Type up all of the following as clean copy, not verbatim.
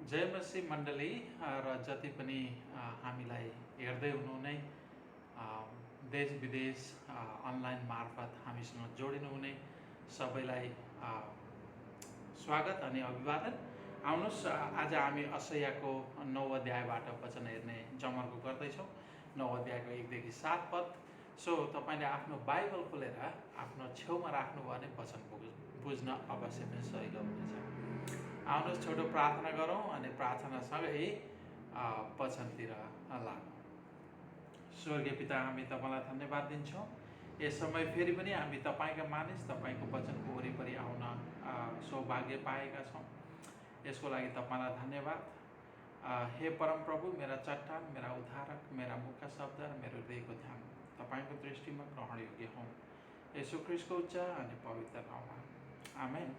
जय मसी मण्डली र जति पनि हामीलाई हेर्दै हुनुहुने देश विदेश अनलाइन मार्फत हामीसँग जोडिनुहुने सबैलाई स्वागत अनि अभिवादन। आउनुहोस्, आज हामी असैयाको 9 अध्यायबाट वचन हेर्ने जमर्को गर्दैछौँ। 9 अध्यायको 1 देखि 7 पद। सो तपाईँले आफ्नो बाइबल खोलेर आफ्नो छेउमा राख्नुभयो भने वचन बुझ्न अवश्य पनि सजिलो हुनेछ। आउनुहोस्, छोटो प्रार्थना गरौँ अनि प्रार्थनासँगै वचनतिर लागौँ। स्वर्गीय पिता, हामी तपाईँलाई धन्यवाद दिन्छौँ। यस समय फेरि पनि हामी तपाईँका मानिस तपाईँको वचनको वरिपरि आउन सौभाग्य पाएका छौँ। यसको लागि तपाईँलाई धन्यवाद। हे परम प्रभु, मेरा चट्टान, मेरा उद्धारक, मेरा मुखका शब्द र मेरो हृदयको ध्यान तपाईँको दृष्टिमा ग्रहण योग्य हौँ। यसो ख्रीष्टको उच्च अनि पवित्र नाममा आमेन।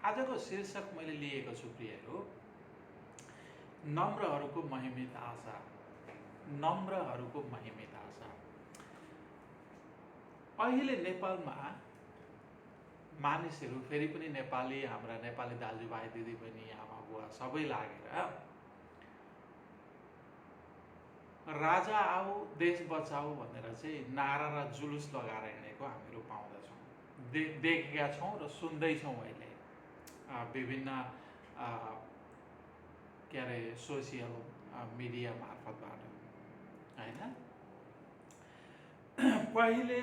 आजको शीर्षक मैले लिएको छु प्रियहरू, नम्रहरूको महिमित आशा। नम्रहरूको महिमित आशा। अहिले नेपालमा मानिसहरू, फेरि पनि नेपाली, हाम्रा नेपाली दाजुभाइ दिदीबहिनी आमा बुवा सबै लागेर राजा आऊ देश बचाऊ भनेर चाहिँ नारा र जुलुस लगाएर हिँडेको हामीहरू पाउँदछौँ, देखेका छौँ र सुन्दैछौँ। अहिले विभिन्न सोसियल मिडिया मार्फतबाट, होइन? पहिले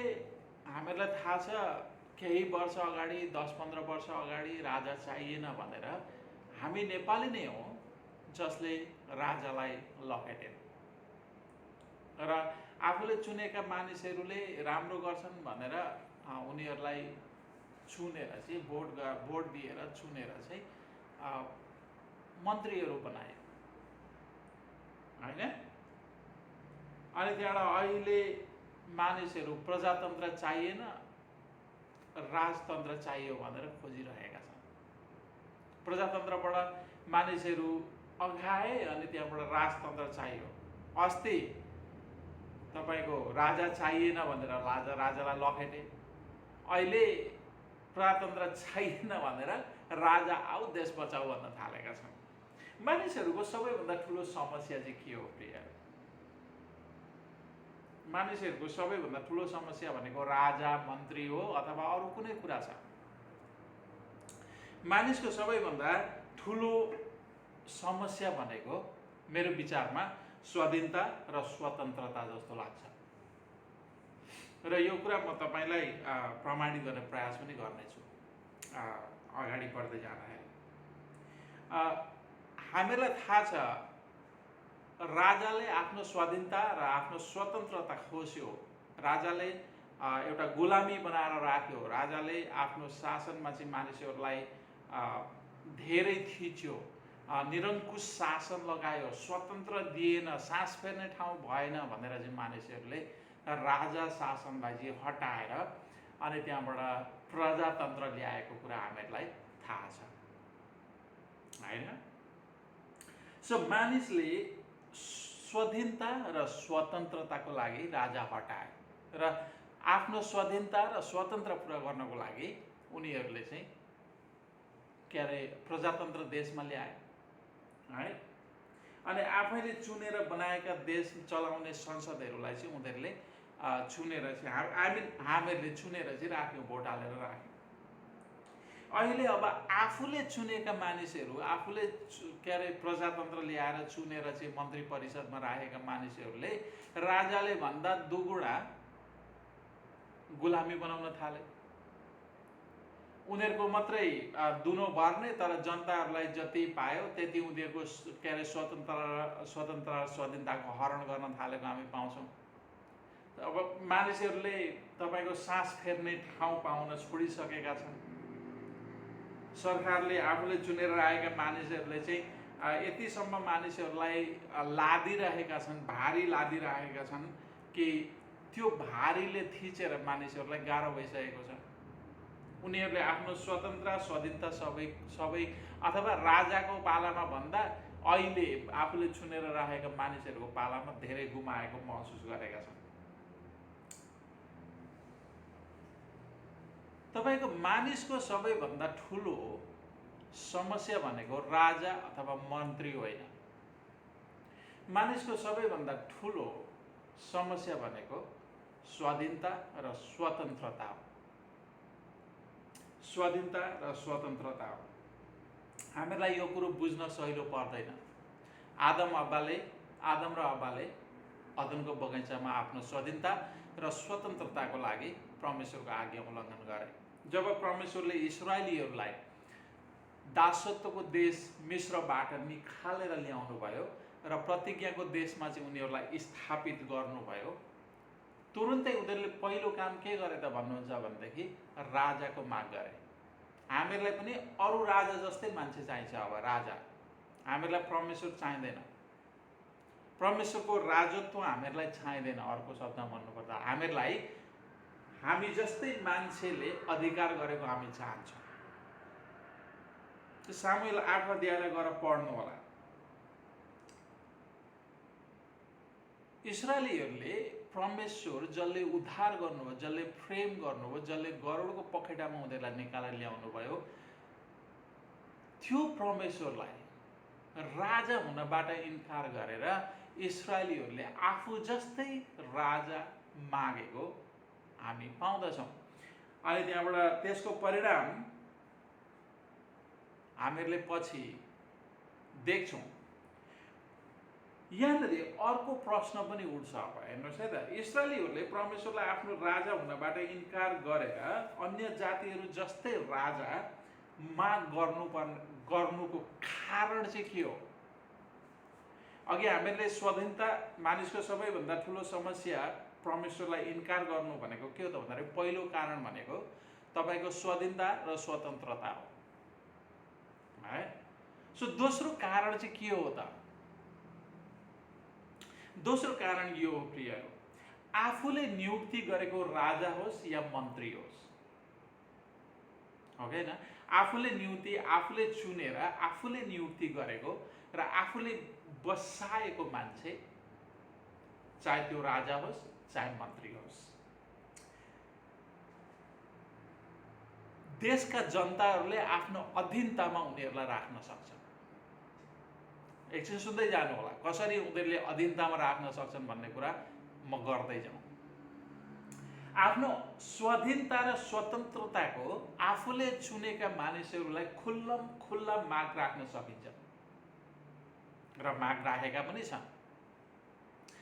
हामीहरूलाई थाहा छ, केही वर्ष अगाडि, 10-15 वर्ष अगाडि राजा चाहिएन भनेर हामी नेपाली नै हौँ जसले राजालाई लखेटे र आफूले चुनेका मानिसहरूले राम्रो गर्छन् भनेर उनीहरूलाई चुनेर चाहिँ भोट दिएर चुनेर चाहिँ मन्त्रीहरू बनाए, होइन? अनि त्यहाँबाट अहिले मानिसहरू प्रजातन्त्र चाहिएन, राजतन्त्र चाहियो भनेर खोजिरहेका छन्। प्रजातन्त्रबाट मानिसहरू अघाए अनि त्यहाँबाट राजतन्त्र चाहियो। अस्ति तपाईँको राजा चाहिएन भनेर राजालाई लखेटे, अहिले प्रजातन्त्र चाहिएन भनेर राजा आऊ देश बचाऊ भन्न थालेका छन्। मानिसहरूको सबैभन्दा ठुलो समस्या चाहिँ के हो प्रिय? मानिसहरूको सबैभन्दा ठुलो समस्या भनेको राजा मन्त्री हो अथवा अरू कुनै कुरा छ? मानिसको सबैभन्दा ठुलो समस्या भनेको मेरो विचारमा स्वाधीनता र स्वतन्त्रता जस्तो लाग्छ। र यो कुरा म तपाईँलाई प्रमाणित गर्ने प्रयास पनि गर्नेछु अगाडि बढ्दै जाँदाखेरि। हामीलाई थाहा छ, राजाले आफ्नो स्वाधीनता र आफ्नो स्वतन्त्रता खोज्यो। राजाले एउटा गुलामी बनाएर राख्यो। राजाले आफ्नो शासनमा चाहिँ मानिसहरूलाई धेरै थिच्यो, निरङ्कुश शासन लगायो, स्वतन्त्र दिएन, सास फेर्ने ठाउँ भएन भनेर चाहिँ मानिसहरूले राजा शासनलाई चाहिँ हटाएर अनि त्यहाँबाट प्रजातन्त्र ल्याएको कुरा हामीहरूलाई थाहा छ, होइन? सो मानिसले स्वाधीनता र स्वतन्त्रताको लागि राजा हटाए र आफ्नो स्वाधीनता र स्वतन्त्र पुरा गर्नको लागि उनीहरूले चाहिँ प्रजातन्त्र देशमा ल्याए, है? अनि आफैले चुनेर बनाएका देश चलाउने संसदहरूलाई चाहिँ उनीहरूले चुनेर चाहिँ हामीहरूले चुनेर चाहिँ राख्यौँ, भोट हालेर राख्यौँ। अहिले अब आफूले चुनेका मानिसहरू, आफूले प्रजातन्त्र ल्याएर चुनेर चाहिँ मन्त्री परिषदमा राखेका मानिसहरूले राजाले भन्दा दुगुणा गुलामी बनाउन थाले। उनीहरूको मात्रै दुनो भर्ने, तर जनताहरूलाई जति पायो त्यति उनीहरूको स्वतन्त्र स्वाधीनताको हरण गर्न थालेको हामी पाउँछौँ। अब मानिसहरूले तपाईँको सास फेर्ने ठाउँ पाउन छोडिसकेका छन्। सरकारले आफूले चुनेर राखेका मानिसहरूले चाहिँ यतिसम्म मानिसहरूलाई लादिरहेका छन्, भारी लादिरहेका छन् कि त्यो भारीले थिचेर मानिसहरूलाई गाह्रो भइसकेको छ। उनीहरूले आफ्नो स्वतन्त्र स्वाधीनता सबै अथवा राजाको पालामा भन्दा अहिले आफूले चुनेर राखेका मानिसहरूको पालामा धेरै गुमाएको महसुस गरेका छन्। तपाईँको मानिसको सबैभन्दा ठुलो समस्या भनेको राजा अथवा मन्त्री होइन। मानिसको सबैभन्दा ठुलो समस्या भनेको स्वाधीनता र स्वतन्त्रता हो। स्वाधीनता र स्वतन्त्रता हो। हामीलाई यो कुरो बुझ्न सहिलो पर्दैन। आदम र अब्बाले अदनको बगैँचामा आफ्नो स्वाधीनता र स्वतन्त्रताको लागि परमेश्वरको आज्ञा उल्लङ्घन गरे। जब परमेश्वरले इस्राएलीहरूलाई दासत्वको देश मिस्रबाट निकालेर ल्याउनु भयो र प्रतिज्ञाको देशमा चाहिँ उनीहरूलाई स्थापित गर्नुभयो, तुरुन्तै उनीहरूले पहिलो काम के गरे त भन्नुहुन्छ भनेदेखि राजाको माग गरे। हामीहरूलाई पनि अरू राजा जस्तै मान्छे चाहिन्छ। अब राजा, हामीहरूलाई परमेश्वर चाहिँदैन। परमेश्वरको राजत्व हामीहरूलाई चाहिँदैन। अर्को शब्दमा भन्नुपर्दा हामीहरूलाई हामी जस्तै मान्छेले अधिकार गरेको हामी चाहन्छौँ। सामुएल 8 अध्यायलाई गएर पढ्नु होला। इस्राएलीहरूले परमेश्वर जसले उद्धार गर्नुभयो, जसले प्रेम गर्नुभयो, जसले गरुडको पखेटामा उनीहरूलाई निकालेर ल्याउनु भयो, त्यो परमेश्वरलाई राजा हुनबाट इन्कार गरेर इस्राएलीहरूले आफू जस्तै राजा मागेको हामी पाउँदछौँ। अनि त्यहाँबाट त्यसको परिणाम हामीहरूले पछि देख्छौँ। यहाँनिर अर्को प्रश्न पनि उठ्छ। अब हेर्नुहोस् है त, इस्राएलीहरूले परमेश्वरलाई आफ्नो राजा हुनबाट इन्कार गरेर अन्य जातिहरू जस्तै राजा माग गर्नुको कारण चाहिँ के हो? अघि हामीहरूले स्वाधीनता, मानिसको सबैभन्दा ठुलो समस्या परमेश्वरलाई इन्कार गर्नु भनेको के हो त भन्दाखेरि पहिलो कारण भनेको तपाईँको स्वाधीनता र स्वतन्त्रता हो है। सो दोस्रो कारण चाहिँ के हो त? दोस्रो कारण यो हो प्रियहरू, आफूले नियुक्ति गरेको राजा होस् या मन्त्री होस्, हो हैन, आफूले चुनेर आफूले नियुक्ति गरेको र आफूले बसाएको मान्छे, चाहे त्यो राजा होस् चाहे मन्त्री होस्, देशका जनताहरूले आफ्नो अधीनतामा उनीहरूलाई राख्न सक्छन्। एकछिन सुन्दै जानु होला, कसरी उनीहरूले अधीनतामा राख्न सक्छन् भन्ने कुरा म गर्दै जाउँ। आफ्नो स्वाधीनता र स्वतन्त्रताको आफूले चुनेका मानिसहरूलाई खुल्ला माग राख्न सकिन्छ र माग राखेका पनि छन्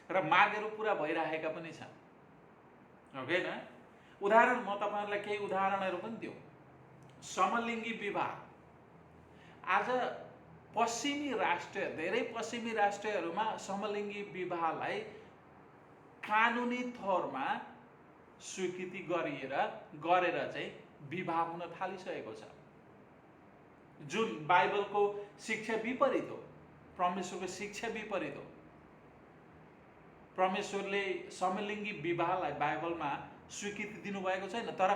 र मागहरू पुरा भइरहेका पनि छन्, हो हैन। उदाहरण म तपाईहरुलाई केही उदाहरणहरू पनि दिउँ। समलिङ्गी विवाह आज धेरै पश्चिमी राष्ट्रहरूमा समलिङ्गी विवाहलाई कानुनी तौरमा स्वीकृति गरेर चाहिँ विवाह हुन थालिसकेको छ, जुन बाइबलको शिक्षा विपरीत हो, परमेश्वरको शिक्षा विपरीत हो। परमेश्वरले समलिङ्गी विवाहलाई बाइबलमा स्वीकृति दिनुभएको छैन। तर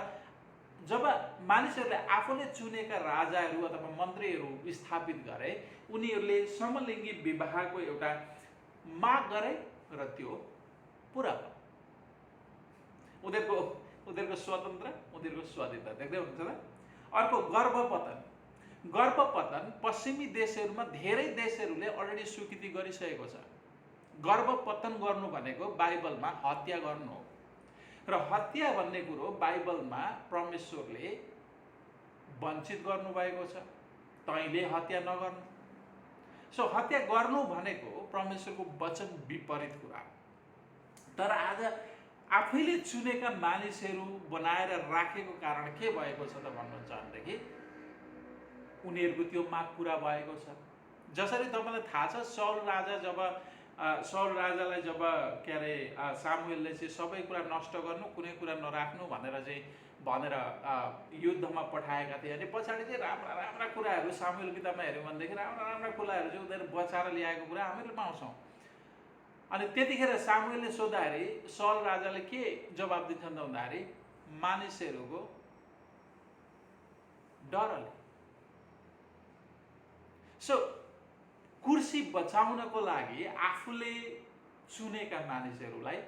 जब मानिसहरूले आफूले चुनेका राजाहरू अथवा मन्त्रीहरू स्थापित गरे, उनीहरूले समलिङ्गी विवाहको एउटा माग गरे र त्यो पुरा भयो। उनीहरूको स्वतन्त्र, उनीहरूको स्वाधीनता देख्दै हुनुहुन्छ त। अर्को गर्भपतन पश्चिमी देशहरूमा धेरै देशहरूले अलरेडी स्वीकृति गरिसकेको छ। गर्भपतन गर्नु भनेको बाइबलमा हत्या गर्नु हो र हत्या भन्ने कुरो बाइबलमा परमेश्वरले वञ्चित गर्नुभएको छ, तैँले हत्या नगर्नु। सो हत्या गर्नु भनेको परमेश्वरको वचन विपरीत कुरा। तर आज आफैले चुनेका मानिसहरू बनाएर राखेको कारण के भएको छ त भन्नुहुन्छ भनेदेखि उनीहरूको त्यो माग पुरा भएको छ। जसरी तपाईँलाई थाहा छ, साउल राजालाई जब सामुएलले चाहिँ सबै कुरा नष्ट गर्नु, कुनै कुरा नराख्नु भनेर युद्धमा पठाएका थिए अनि पछाडि चाहिँ राम्रा कुराहरू सामुएल किताबमा हेऱ्यौँ भनेदेखि राम्रा कुराहरू चाहिँ उनीहरू बचाएर ल्याएको कुरा हामीले पाउँछौँ। अनि त्यतिखेर सामुएलले सोद्धाखेरि साउल राजाले के जवाब दिन्छन् त भन्दाखेरि मानिसहरूको डरले। सो कुर्सी बचाउनको लागि आफूले चुनेका मानिसहरूलाई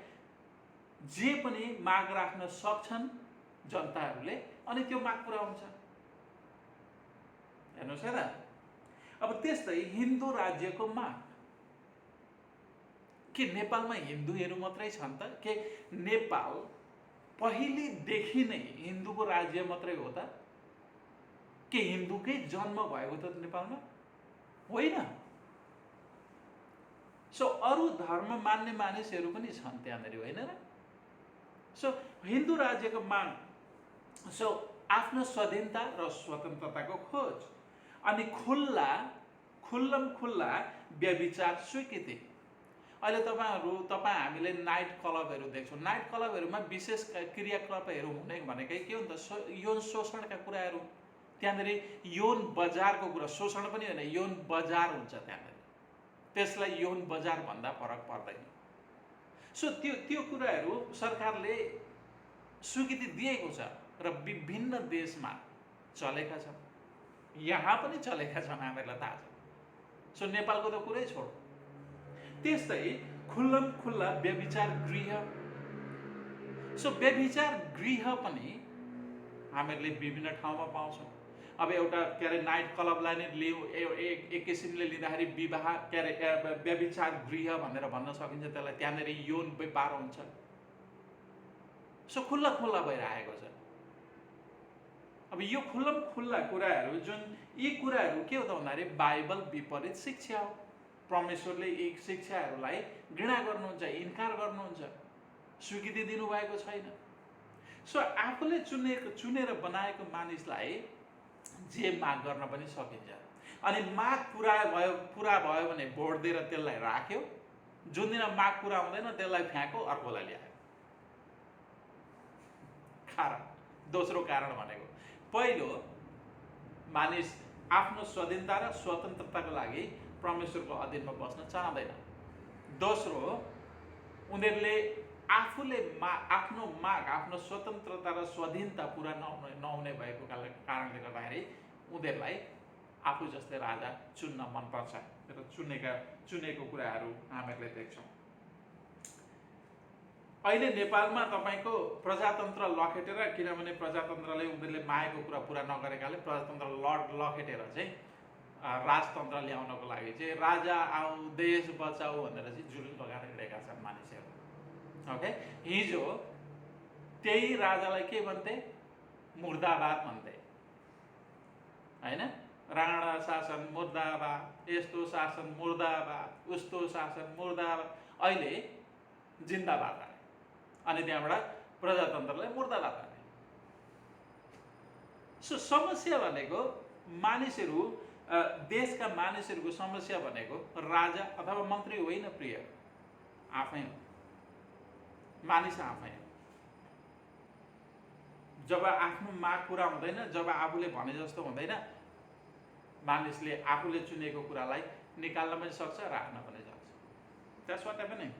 जे पनि माग राख्न सक्छन् जनताहरूले, अनि त्यो माग पुरा हुन्छ। हेर्नुहोस् है त। अब त्यस्तै हिन्दू राज्यको माग, के नेपालमा हिन्दूहरू मात्रै छन् त? के नेपाल पहिलेदेखि नै हिन्दूको राज्य मात्रै हो त? के हिन्दूकै जन्म भएको त नेपालमा होइन। सो अरू धर्म मान्ने मानिसहरू पनि छन् त्यहाँनिर, होइन र? सो हिन्दू राज्यको माग, सो आफ्नो स्वाधीनता र स्वतन्त्रताको खोज, अनि खुल्लम खुल्ला व्यभिचार स्वीकृति। अहिले तपाईँ हामीले नाइट क्लबहरू देख्छौँ। नाइट क्लबहरूमा विशेष क्रियाकलापहरू हुने भनेकै के हो त? यौन शोषणका कुराहरू, त्यहाँनिर यौन बजारको कुरा, शोषण पनि होइन, यौन बजार हुन्छ त्यहाँनिर। त्यसलाई यौन बजार भन्दा फरक पर्दैन। सो त्यो कुराहरू सरकारले स्वीकृति दिएको छ र विभिन्न देशमा चलेका छन्, यहाँ पनि चलेका छन्, हामीहरूलाई थाहा छ। सो नेपालको त कुरै छोड। त्यस्तै खुल्लम खुल्ला व्यभिचार गृह। सो व्यभिचार गृह पनि हामीहरूले विभिन्न ठाउँमा पाउँछौँ। अब एउटा के अरे नाइट क्लबलाई नै लिउँ, एक किसिमले लिँदाखेरि विवाह के अरे व्यभिचार गृह भनेर भन्न सकिन्छ त्यसलाई। त्यहाँनिर यौन व्यापार हुन्छ। सो खुल्ला खुल्ला भइरहेको छ। अब यो खुल्लम खुल्ला कुराहरू, जुन यी कुराहरू के हो त भन्दाखेरि बाइबल विपरीत शिक्षा हो। परमेश्वरले यी शिक्षाहरूलाई घृणा गर्नुहुन्छ, इन्कार गर्नुहुन्छ, स्वीकृति दिनुभएको छैन। सो आफूले चुनेर बनाएको मानिसलाई जे माग गर्न पनि सकिन्छ। अनि माग पुरा भयो भने भोट दिएर त्यसलाई राख्यो, जुन दिन माग पुरा हुँदैन त्यसलाई फ्याँको, अर्कोलाई ल्यायो। कारण दोस्रो कारण भनेको, पहिलो मानिस आफ्नो स्वाधीनता र स्वतन्त्रताको लागि परमेश्वरको अधीनमा बस्न चाहँदैन। दोस्रो, उनीहरूले आफूले आफ्नो माग, आफ्नो स्वतन्त्रता र स्वाधीनता पुरा नहुने भएको कारणले गर्दाखेरि उनीहरूलाई आफू जस्तै राजा चुन्न मनपर्छ र चुनेको कुराहरू हामीहरूले देख्छौँ। अहिले नेपालमा तपाईँको प्रजातन्त्र लखेटेर, किनभने प्रजातन्त्रले उनीहरूले मागेको कुरा पुरा नगरेकाले प्रजातन्त्र लखेटेर चाहिँ राजतन्त्र ल्याउनको लागि चाहिँ राजा आऊ देश बचाऊ भनेर चाहिँ जुलुस लगाएर हिँडेका छन् मानिसहरू। ओके, हिजो त्यही राजालाई के भन्थे? मुर्दाबाद भन्थे, होइन? राणा शासन मुर्दाबाद, यस्तो शासन मुर्दाबाद, उस्तो शासन मुर्दाबाद। अहिले जिन्दाबाद आए, अनि त्यहाँबाट प्रजातन्त्रलाई मुर्दाबाद आए। सो समस्या भनेको मानिसहरू, देशका मानिसहरूको समस्या भनेको राजा अथवा मन्त्री होइन प्रिय, आफै हो, मानिस आफै हो। जब आफ्नो माग पुरा हुँदैन, जब आफूले भने जस्तो हुँदैन, मानिसले आफूले चुनेको कुरालाई निकाल्न पनि सक्छ, राख्न पनि सक्छ। That's what happening.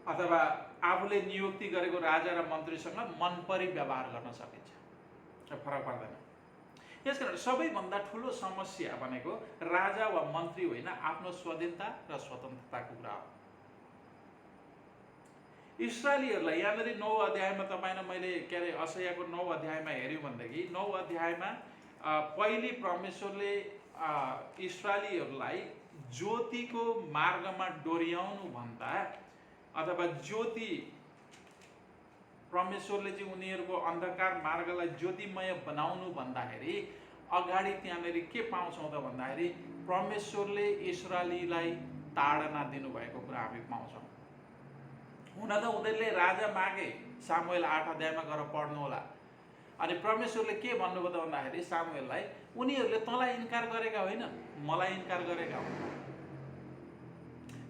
अथवा आफूले नियुक्ति गरेको राजा र मन्त्रीसँग मनपरी व्यवहार गर्न सकिन्छ, फरक पर्दैन। यसकारण सबैभन्दा ठुलो समस्या भनेको राजा वा मन्त्री होइन, आफ्नो स्वाधीनता र स्वतन्त्रताको कुरा हो। इस्राएलीहरूलाई यहाँनिर 9 अध्यायमा तपाईँलाई मैले के अरे असैयाको 9 अध्यायमा हेऱ्यौँ भनेदेखि 9 अध्यायमा पहिले परमेश्वरले इस्राएलीहरूलाई ज्योतिको मार्गमा डोर्याउनु भन्दा, अथवा ज्योति, परमेश्वरले चाहिँ उनीहरूको अन्धकार मार्गलाई ज्योतिमय बनाउनु भन्दाखेरि अगाडि त्यहाँनिर के पाउँछौँ त भन्दाखेरि परमेश्वरले इस्राएलीलाई ताडना दिनुभएको कुरा हामी पाउँछौँ। हुन त उनीहरूले राजा मागे, सामुएल 8 अध्यायमा गएर पढ्नु होला। अनि परमेश्वरले के भन्नुभयो त भन्दाखेरि सामुएललाई, उनीहरूले तँलाई इन्कार गरेका होइन, मलाई इन्कार गरेका हुन्।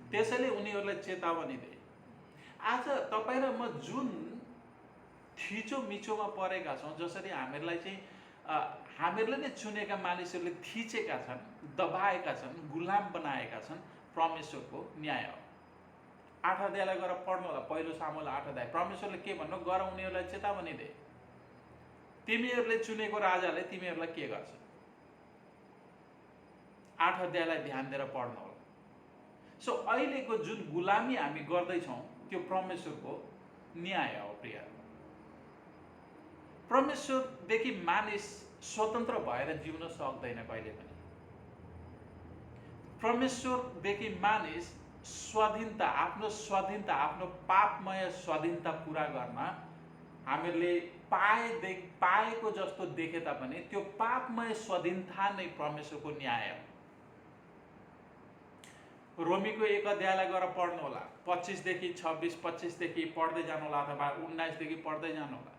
त्यसैले उनीहरूलाई चेतावनी दिए। आज तपाईँ र म जुन थिचोमिचोमा परेका छौँ, जसरी हामीहरूलाई चाहिँ हामीहरूले नै चुनेका मानिसहरूले थिचेका छन्, दबाएका छन्, गुलाम बनाएका छन्, परमेश्वरको न्याय हो। 8 अध्यायलाई गएर पढ्नु होला, पहिलो सामुएल 8 अध्याय। परमेश्वरले के भन्नु, गर उनीहरूलाई चेतावनी दे, तिमीहरूले चुनेको राजाले तिमीहरूलाई के गर्छ। 8 अध्यायलाई ध्यान दिएर पढ्नु होला। सो अहिलेको जुन गुलामी हामी गर्दैछौँ त्यो परमेश्वरको न्याय हो प्रिय। परमेश्वरदेखि मानिस स्वतन्त्र भएर जिउन सक्दैन कहिले पनि। परमेश्वरदेखि मानिस स्वाधीनता, आफ्नो पापमय स्वाधीनता पुरा गर्न हामीहरूले पाएको जस्तो देखे तापनि त्यो पापमय स्वाधीनता नै परमेश्वरको न्याय हो। रोमीको 1 अध्यायलाई गएर पढ्नु होला, 25 देखि 26 देखि पढ्दै जानु होला, अथवा 19 देखि पढ्दै जानु होला।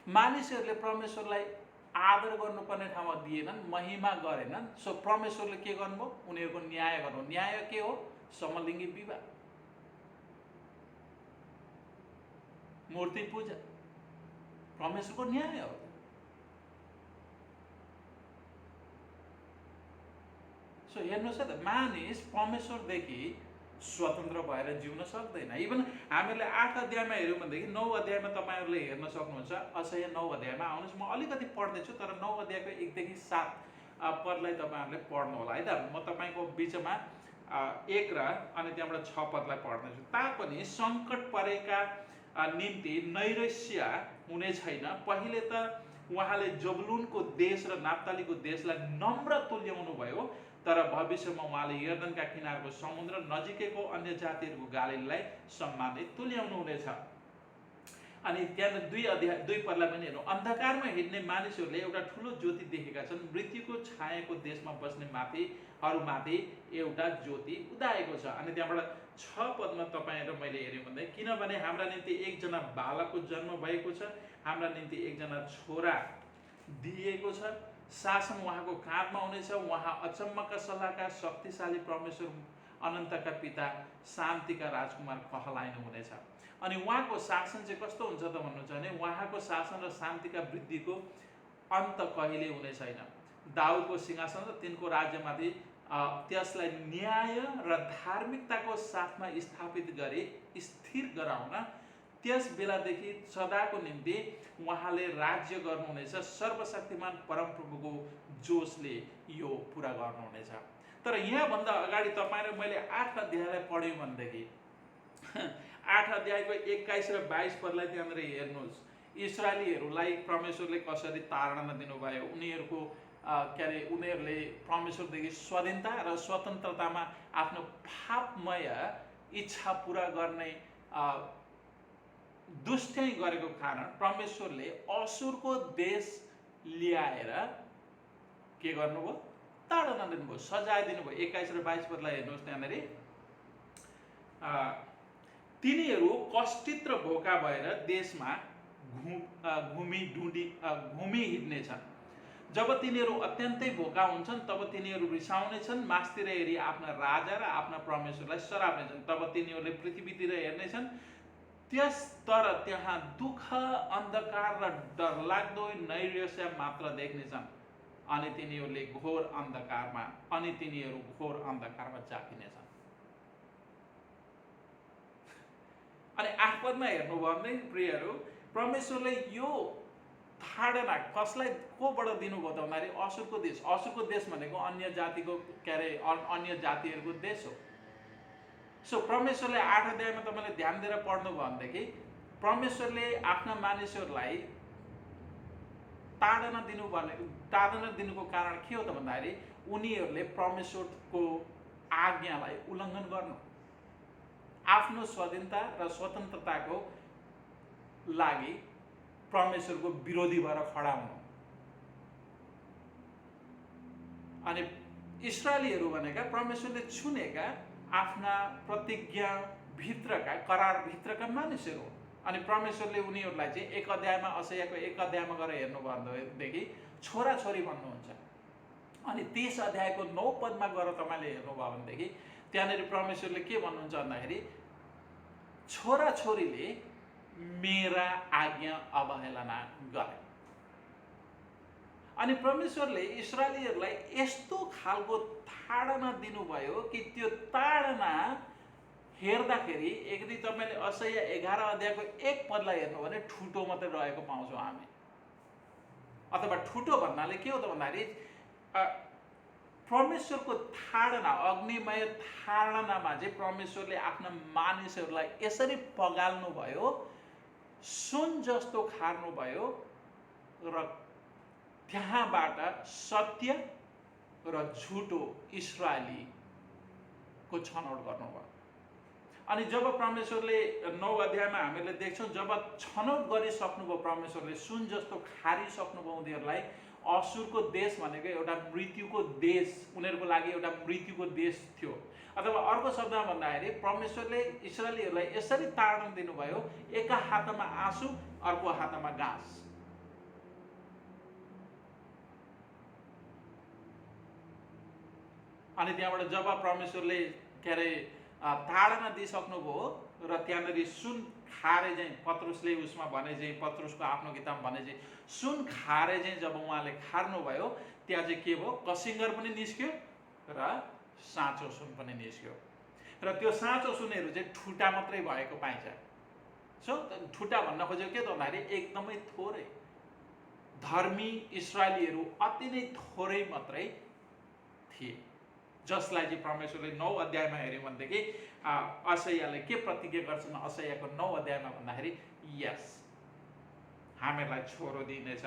मानिसहरूले परमेश्वरलाई आदर गर्नुपर्ने ठाउँमा दिएनन्, महिमा गरेनन्। सो परमेश्वरले के गर्नुभयो? उनीहरूको न्याय गर्नु। न्याय के हो? समलिङ्गी विवाह, मूर्ति पूजा, परमेश्वरको न्याय हो। सो हेर्नुहोस् है त, मानिस परमेश्वरदेखि स्वतन्त्र भएर जिउन सक्दैन। इभन हामीले 8 अध्यायमा हेऱ्यौँ भनेदेखि 9 अध्यायमा तपाईँहरूले हेर्न सक्नुहुन्छ। असह्य 9 अध्यायमा आउनुहोस्, म अलिकति पढ्दैछु, तर 9 अध्यायको 1 देखि 7 पदलाई तपाईँहरूले पढ्नु होला है त। म तपाईँको बिचमा 1 र अनि त्यहाँबाट 6 पदलाई पढ्दैछु। तापनि सङ्कट परेका निम्ति नैराश्य हुने छैन। पहिले त उहाँले जबुलुनको देश र नाप्तालीको देशलाई नम्र तुल्याउनु भयो, तर भविष्यमा उहाँले यर्दनका किनारको समुद्र नजिकैको अन्य जातिहरूको गालीलाई सम्मानित तुल्याउनु हुनेछ। अनि त्यहाँ 2 पदलाई पनि हेर्नु। अन्धकारमा हिँड्ने मानिसहरूले एउटा ठुलो ज्योति देखेका छन्। मृत्युको छायाको देशमा बस्ने माथि एउटा ज्योति उदाएको छ। अनि त्यहाँबाट 6 पदमा तपाईँ र मैले हेऱ्यौँ भन्दा, किनभने हाम्रा निम्ति एकजना बालकको जन्म भएको छ, हाम्रा निम्ति एकजना छोरा दिएको छ, शासन उहाँको काँधमा हुनेछ। उहाँ अचम्मका सल्लाहका, शक्तिशाली परमेश्वर, अनन्तका पिता, शान्तिका राजकुमार कहलाइनु हुनेछ। अनि उहाँको शासन चाहिँ कस्तो हुन्छ त भन्नुहुन्छ भने, उहाँको शासन र शान्तिका वृद्धिको अन्त कहिले हुने छैन। दाउदको सिंहासन र तिनको राज्यमाथि त्यसलाई न्याय र धार्मिकताको साथमा स्थापित गरी स्थिर गराउन त्यस बेलादेखि सदाको निम्ति उहाँले राज्य गर्नुहुनेछ। सर्वशक्तिमान परमप्रभुको जोशले यो पुरा गर्नुहुनेछ। तर यहाँभन्दा अगाडि तपाईँ र मैले 8 अध्यायलाई पढ्यौँ भनेदेखि 8 अध्यायको 21 र 22 पदलाई त्यहाँनिर हेर्नुहोस्। इस्राएलीहरूलाई परमेश्वरले कसरी ताडना दिनुभयो, उनीहरूले परमेश्वरदेखि स्वाधीनता र स्वतन्त्रतामा आफ्नो पापमय इच्छा पुरा गर्ने दुष्टै गरेको कारण परमेश्वरले असुरको देश ल्याएर के गर्नुभयो? ताडना दिनुभयो, सजाय दिनुभयो। 21 र 22 पदलाई हेर्नुहोस्। त्यहाँनिर तिनीहरू कष्टित र भोका भएर देशमा घुमी हिँड्नेछन्। जब तिनीहरू अत्यन्तै भोका हुन्छन् तब तिनीहरू रिसाउनेछन्, मासतिर हेरी आफ्ना राजा र आफ्ना परमेश्वरलाई सराप्नेछन्। तब तिनीहरूले पृथ्वीतिर हेर्नेछन्, तर त्यहाँ दुःख, अन्धकार र डरलाग्दो नैराश्य मात्र देख्नेछन्। अनि तिनीहरू घोर अन्धकारमा चापिनेछन्। अनि 8 पदमा हेर्नुभयो भने प्रियहरू, परमेश्वरले यो ताडना कसलाई कोबाट दिनुभयो त भन्दाखेरि असुरको देश भनेको अन्य जातिहरूको देश हो। सो परमेश्वरले 8 अध्यायमा तपाईँले ध्यान दिएर पढ्नुभयो भनेदेखि परमेश्वरले आफ्ना मानिसहरूलाई ताडना दिनुको कारण के हो त भन्दाखेरि उनीहरूले परमेश्वरको आज्ञालाई उल्लङ्घन गर्नु, आफ्नो स्वाधीनता र स्वतन्त्रताको लागि परमेश्वरको विरोधी भएर खडा हुनु। अनि इस्राएलीहरू भनेका परमेश्वरले चुनेका आफ्ना प्रतिज्ञा भित्रका, करार भित्रका मानिसहरू। अनि परमेश्वरले उनीहरूलाई चाहिँ 1 अध्यायमा, असह्यको 1 अध्यायमा गएर हेर्नुभयो भनेदेखि छोराछोरी भन्नुहुन्छ। अनि 30 अध्यायको 9 पदमा गएर तपाईँले हेर्नुभयो भनेदेखि त्यहाँनिर परमेश्वरले के भन्नुहुन्छ भन्दाखेरि, छोराछोरीले मेरा आज्ञा अवहेलना गरे। अनि परमेश्वरले इस्राएलीहरूलाई यस्तो खालको ताडना दिनुभयो कि त्यो ताडना हेर्दाखेरि यदि तपाईँले असह्य 11 अध्यायको 1 पदलाई हेर्नु भने ठुटो मात्रै रहेको पाउँछौँ हामी। अथवा ठुटो भन्नाले के हो त भन्दाखेरि परमेश्वरको ताडना, अग्निमय ताडनामा चाहिँ परमेश्वरले आफ्ना मानिसहरूलाई यसरी पगाल्नु भयो, सुन जस्तो खार्नु भयो र त्यहाँबाट सत्य र झुटो इस्राएलीको छनौट गर्नुभयो। अनि जब परमेश्वरले 9 अध्यायमा हामीले देख्छौँ, जब छनौट गरिसक्नुभयो परमेश्वरले, सुन जस्तो खारिसक्नुभयो उनीहरूलाई, असुरको देश भनेको एउटा मृत्युको देश, उनीहरूको लागि एउटा मृत्युको देश थियो। अथवा अर्को शब्दमा भन्दाखेरि परमेश्वरले इस्राएलीहरूलाई यसरी ताडन दिनुभयो, एका हातमा आँसु अर्को हातमा घाँस। अनि त्यहाँबाट जब परमेश्वरले के अरे ताडना दिइसक्नुभयो र त्यहाँनिर सुन खारे चाहिँ पत्रुसले उसमा भने चाहिँ, पत्रुसको आफ्नो किताबमा भने चाहिँ सुन खारे चाहिँ जब उहाँले खार्नुभयो, त्यहाँ चाहिँ के भयो, कसिङ्गर पनि निस्क्यो र साँचो सुन पनि निस्क्यो। र त्यो साँचो सुनहरू चाहिँ ठुटा मात्रै भएको पाइन्छ। सो ठुटा भन्न खोजेको के त भन्दाखेरि एकदमै थोरै, धर्मी इस्राएलीहरू अति नै थोरै मात्रै थिए, जसलाई चाहिँ परमेश्वरले 9 अध्यायमा हेऱ्यौँ भनेदेखि असैयाले के प्रतिज्ञा गर्छन् असैयाको 9 अध्यायमा भन्दाखेरि, यस हामीहरूलाई छोरो दिइनेछ।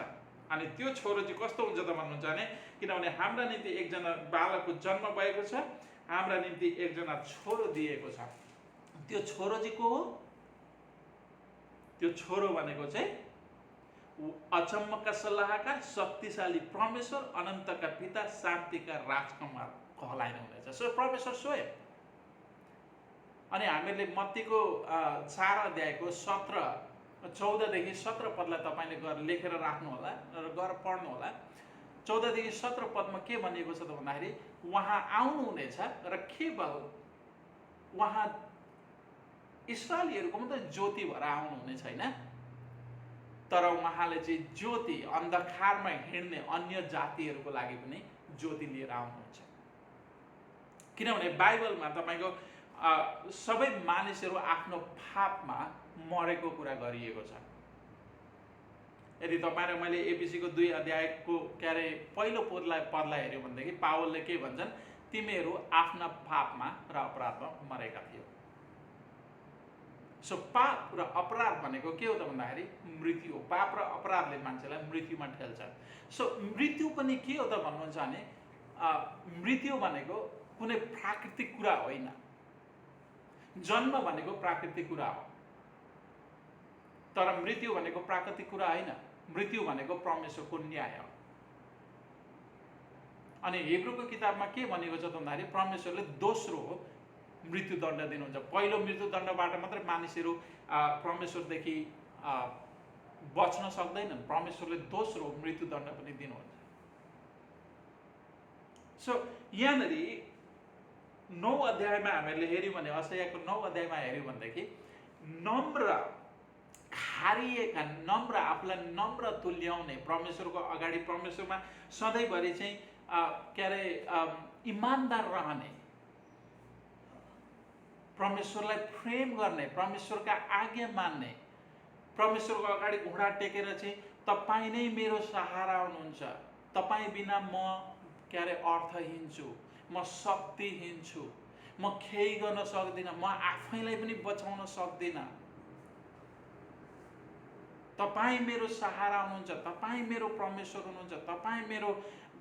अनि त्यो छोरो चाहिँ कस्तो हुन्छ त भन्नुहुन्छ भने, किनभने हाम्रा निम्ति एकजना बालकको जन्म भएको छ, हाम्रा निम्ति एकजना छोरो दिएको छ। त्यो छोरो चाहिँ को हो? त्यो छोरो भनेको चाहिँ अचम्मका सल्लाहकार, शक्तिशाली परमेश्वर, अनन्तका पिता, शान्तिका राजकुमार कहलाइनु हुनेछ। सो परमेश्वर स्वयं। अनि हामीले मत्तीको 4 अध्यायको 14 देखि 17 पदलाई तपाईँले गएर लेखेर राख्नु होला र गएर पढ्नु होला। 14 देखि 17 पदमा के भनिएको छ त भन्दाखेरि, उहाँ आउनुहुनेछ र केवल उहाँ इस्राएलीहरूको मात्रै ज्योति भएर आउनुहुने छैन, तर उहाँले चाहिँ ज्योति, अन्धकारमा हिँड्ने अन्य जातिहरूको लागि पनि ज्योति लिएर आउनुहुन्छ। किनभने बाइबलमा तपाईँको सबै मानिसहरू आफ्नो पापमा मरेको कुरा गरिएको छ। यदि तपाईँ र मैले एपिसीको 2 अध्यायको के अरे पहिलो पदलाई हेऱ्यौँ भनेदेखि पावलले के भन्छन्, तिमीहरू आफ्ना पापमा र अपराधमा मरेका थियौ। सो पाप र अपराध भनेको के हो त भन्दाखेरि मृत्यु हो। पाप र अपराधले मान्छेलाई मृत्युमा ठेल्छ। सो मृत्यु पनि के हो त भन्नुहुन्छ भने, मृत्यु भनेको कुनै प्राकृतिक कुरा होइन। जन्म भनेको प्राकृतिक कुरा हो, तर मृत्यु भनेको प्राकृतिक कुरा होइन। मृत्यु भनेको परमेश्वरको न्याय हो। अनि हिब्रूको किताबमा के भनेको छ त भन्दाखेरि, परमेश्वरले दोस्रो मृत्युदण्ड दिनुहुन्छ। पहिलो मृत्युदण्डबाट मात्रै मानिसहरू परमेश्वरदेखि बच्न सक्दैनन्, परमेश्वरले दोस्रो मृत्युदण्ड पनि दिनुहुन्छ। सो यहाँनिर 9 अध्यायमा हामीले हेऱ्यौँ भने, असैयाको 9 अध्यायमा हेऱ्यौँ भनेदेखि, नम्र खारिएका, नम्र, आफूलाई नम्र तुल्याउने, परमेश्वरको अगाडि परमेश्वरमा सधैँभरि चाहिँ के अरे इमान्दार रहने, परमेश्वरलाई प्रेम गर्ने, परमेश्वरका आज्ञा मान्ने, परमेश्वरको अगाडि घुँडा टेकेर चाहिँ तपाईँ नै मेरो सहारा हुनुहुन्छ, तपाईँ बिना म के अरे अर्थहीन छु, म शक्तिहीन छु, म केही गर्न सक्दिनँ, म आफैलाई पनि बचाउन सक्दिनँ, तपाईँ मेरो सहारा हुनुहुन्छ, तपाईँ मेरो परमेश्वर हुनुहुन्छ, तपाईँ मेरो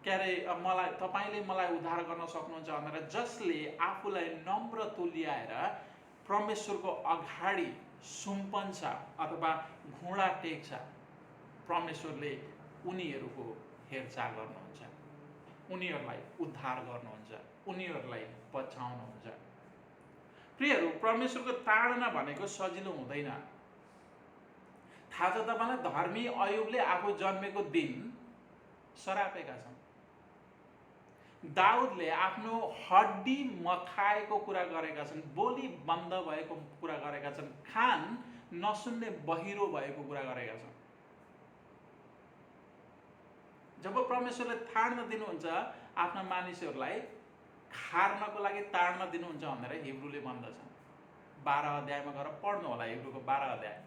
के अरे मलाई, तपाईँले मलाई उद्धार गर्न सक्नुहुन्छ भनेर जसले आफूलाई नम्र तुल्याएर परमेश्वरको अगाडि सुम्पन्छ अथवा घुँडा टेक्छ, परमेश्वरले उनीहरूको हेरचाह गर्नुहुन्छ, उनीहरूलाई उद्धार गर्नुहुन्छ, उनीहरूलाई बचाउनुहुन्छ। प्रियहरू, परमेश्वरको ताडना भनेको सजिलो हुँदैन। थाहा छ तपाईँलाई, धर्मी अयुबले आफू जन्मेको दिन सरापेका छन्। दाउदले आफ्नो हड्डी मखाएको कुरा गरेका छन्, बोली बन्द भएको कुरा गरेका छन्, कान नसुन्ने बहिरो भएको कुरा गरेका छन्। जब परमेश्वरले ताड्न दिनुहुन्छ आफ्ना मानिसहरूलाई, खार्नको लागि ताड्न दिनुहुन्छ भनेर हिब्रूले भन्दछन्। 12 अध्यायमा गएर पढ्नु होला, हिब्रूको 12 अध्याय।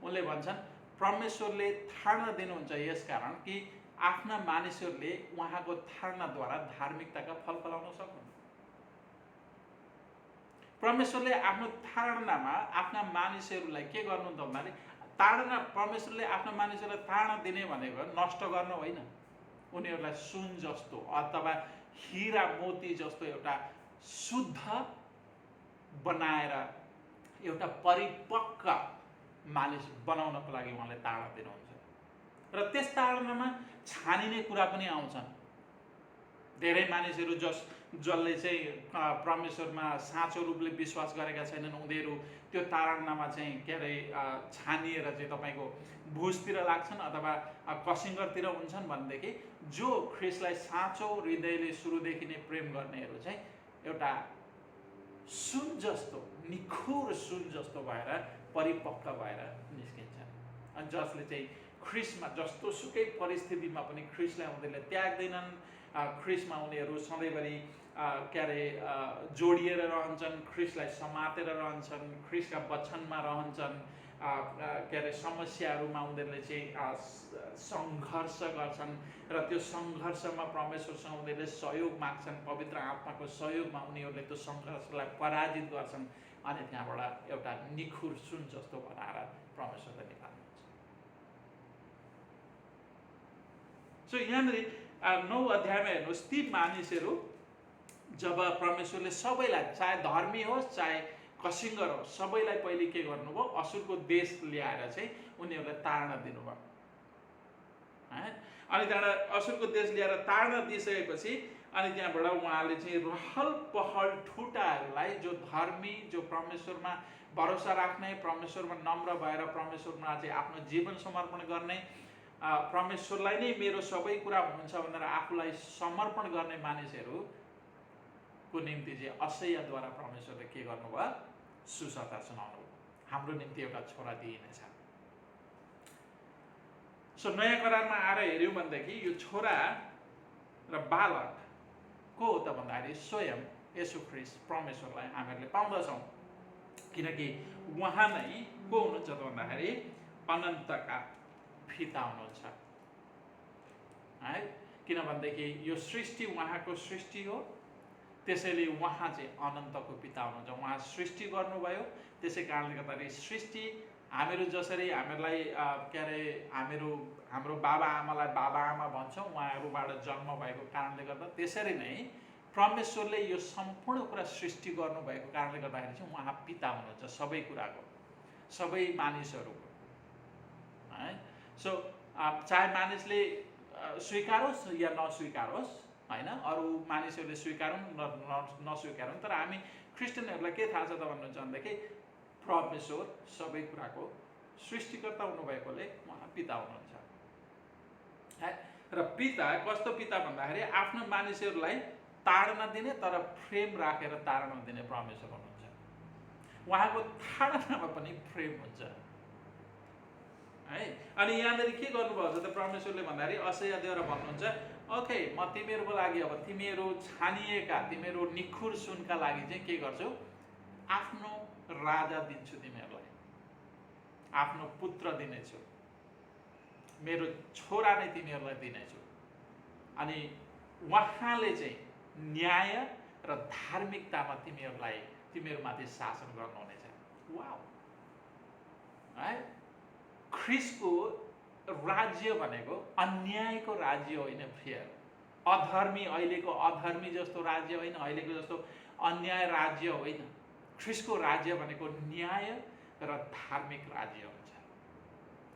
उनले भन्छन् परमेश्वरले ताड्न दिनुहुन्छ यसकारण कि आफ्ना मानिसहरूले उहाँको ताडनाद्वारा धार्मिकताका फल फलाउन सकुन्। परमेश्वरले आफ्नो ताडनामा आफ्ना मानिसहरूलाई के गर्नु त भन्दाखेरि, ताडना, परमेश्वरले आफ्ना मानिसहरूलाई ताडना दिने भनेको नष्ट गर्न होइन, उनीहरूलाई सुन जस्तो अथवा हिरा मोती जस्तो एउटा शुद्ध बनाएर एउटा परिपक्व मानिस बनाउनको लागि उहाँले ताडना दिनुहुन्छ। र त्यस ताडनामा छानिने कुरा पनि आउँछन्। धेरै मानिसहरू जसले चाहिँ परमेश्वरमा साँचो रूपले विश्वास गरेका छैनन्, उनीहरू त्यो ताडनामा चाहिँ के अरे छानिएर चाहिँ तपाईँको भुजतिर लाग्छन् अथवा कसिङ्गरतिर हुन्छन् भनेदेखि जो ख्रिस्टलाई साँचो हृदयले सुरुदेखि नै प्रेम गर्नेहरू चाहिँ एउटा सुन जस्तो, निखुर सुन जस्तो भएर परिपक्व भएर निस्किन्छन्। अनि जसले चाहिँ ख्रिस्टमा जस्तो सुकै परिस्थितिमा पनि ख्रिस्टलाई उनीहरूले त्याग्दैनन्, ख्रिस्टमा उनीहरू सधैँभरि के अरे जोडिएर रहन्छन्, ख्रिस्टलाई समातेर रहन्छन्, ख्रिस्टका वचनमा रहन्छन्, के अरे समस्याहरूमा उनीहरूले चाहिँ सङ्घर्ष गर्छन् र त्यो सङ्घर्षमा परमेश्वरसँग उनीहरूले सहयोग माग्छन्, पवित्र आत्माको सहयोगमा उनीहरूले त्यो सङ्घर्षलाई पराजित गर्छन् अनि त्यहाँबाट एउटा निखुर सुन जस्तो बनाएर परमेश्वरले निकाल्नुहुन्छ। सो यहाँनिर 9 अध्यायमा हेर्नुहोस्, ती मानिसहरू जब परमेश्वरले सबैलाई, चाहे धर्मी होस् चाहे कसिङ्गर होस्, सबैलाई पहिले के गर्नुभयो, असुरको देश ल्याएर चाहिँ उनीहरूलाई ताडना दिनुभयो। अनि त्यहाँबाट असुरको देश ल्याएर ताडना दिइसकेपछि अनि त्यहाँबाट उहाँले चाहिँ रहल पहल ठुटाहरूलाई, जो धर्मी, जो परमेश्वरमा भरोसा राख्ने, परमेश्वरमा नम्र भएर परमेश्वरमा चाहिँ आफ्नो जीवन समर्पण गर्ने, परमेश्वरलाई नै मेरो सबै कुरा हुन्छ भनेर आफूलाई समर्पण गर्ने मानिसहरूको निम्ति चाहिँ असह्यद्वारा परमेश्वरले के गर्नुभयो, सुसमाचार सुनाउनु। हाम्रो निम्ति एउटा छोरा दिइनेछ। सो नयाँ करारमा आएर हेऱ्यौँ भनेदेखि यो छोरा र बालक को हो त भन्दाखेरि स्वयं येशू ख्रिस्ट परमेश्वरलाई हामीहरूले पाउँदछौँ। किनकि उहाँ नै को हुनुहुन्छ त भन्दाखेरि अनन्तका पिता हुनुहुन्छ है। किनभनेदेखि यो सृष्टि उहाँको सृष्टि हो, त्यसैले उहाँ चाहिँ अनन्तको पिता हुनुहुन्छ। उहाँ सृष्टि गर्नुभयो, त्यसै कारणले गर्दाखेरि सृष्टि हामीहरू जसरी हामीहरूलाई के अरे हाम्रो बाबा आमालाई बाबा आमा भन्छौँ उहाँहरूबाट जन्म भएको कारणले गर्दा, त्यसरी नै परमेश्वरले यो सम्पूर्ण कुरा सृष्टि गर्नुभएको कारणले गर्दाखेरि चाहिँ उहाँ पिता हुनुहुन्छ सबै कुराको, सबै मानिसहरूको है। सो चाहे मानिसले स्वीकारोस् या नस्वीकारोस् होइन, अरू मानिसहरूले स्वीकारुन् नस्वीकारुन्, तर हामी क्रिस्चियनहरूलाई के थाहा छ त भन्नुहुन्छ भनेदेखि परमेश्वर सबै कुराको सृष्टिकर्ता हुनुभएकोले उहाँ पिता हुनुहुन्छ है। र पिता कस्तो पिता भन्दाखेरि आफ्नो मानिसहरूलाई ताडना दिने तर प्रेम राखेर ताडना दिने परमेश्वर हुनुहुन्छ। उहाँको ताडनामा पनि प्रेम हुन्छ है। अनि यहाँनिर के गर्नुभएको छ त परमेश्वरले भन्दाखेरि असह्यद्वारा भन्नुहुन्छ, ओके म तिमीहरूको लागि, अब तिमीहरू छानिएका, तिमीहरू निखुर सुनका लागि चाहिँ के गर्छु, आफ्नो राजा दिन्छु तिमीहरूलाई, आफ्नो पुत्र दिनेछु, मेरो छोरा नै तिमीहरूलाई दिनेछु। अनि उहाँले चाहिँ न्याय र धार्मिकतामा तिमीहरूमाथि शासन गर्नुहुनेछ। वाउ है। ख्रिस्टको राज्य भनेको अन्यायको राज्य होइन प्रिय, अधर्मी, अहिलेको अधर्मी जस्तो राज्य होइन, अहिलेको जस्तो अन्याय राज्य होइन। ख्रिस्टको राज्य भनेको न्याय र धार्मिक राज्य हुन्छ।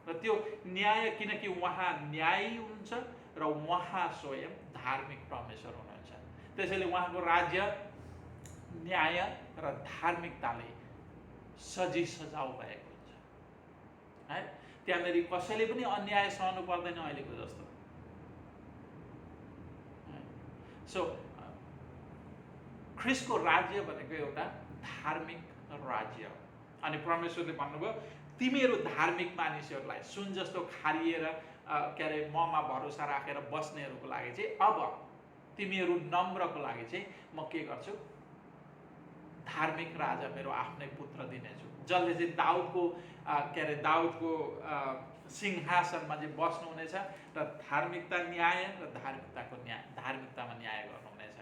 र त्यो न्याय, किनकि उहाँ न्यायी हुन्छ र उहाँ स्वयं धार्मिक परमेश्वर हुनुहुन्छ, त्यसैले उहाँको राज्य न्याय र धार्मिकताले सजाउ भएको हुन्छ है। त्यहाँनिर कसैले पनि अन्याय सहनु पर्दैन अहिलेको जस्तो। सो ख्रिस्टको राज्य भनेको एउटा धार्मिक राज्य। अनि परमेश्वरले भन्नुभयो तिमीहरू धार्मिक मानिसहरूलाई, सुन जस्तो खारिएर के अरे ममा भरोसा राखेर बस्नेहरूको लागि चाहिँ अब तिमीहरू नम्रको लागि चाहिँ म के गर्छु, धार्मिक राजा मेरो आफ्नै पुत्र दिनेछु, जसले चाहिँ दाउदको सिंहासनमा चाहिँ बस्नुहुनेछ र धार्मिकता न्याय र धार्मिकतामा न्याय गर्नुहुनेछ।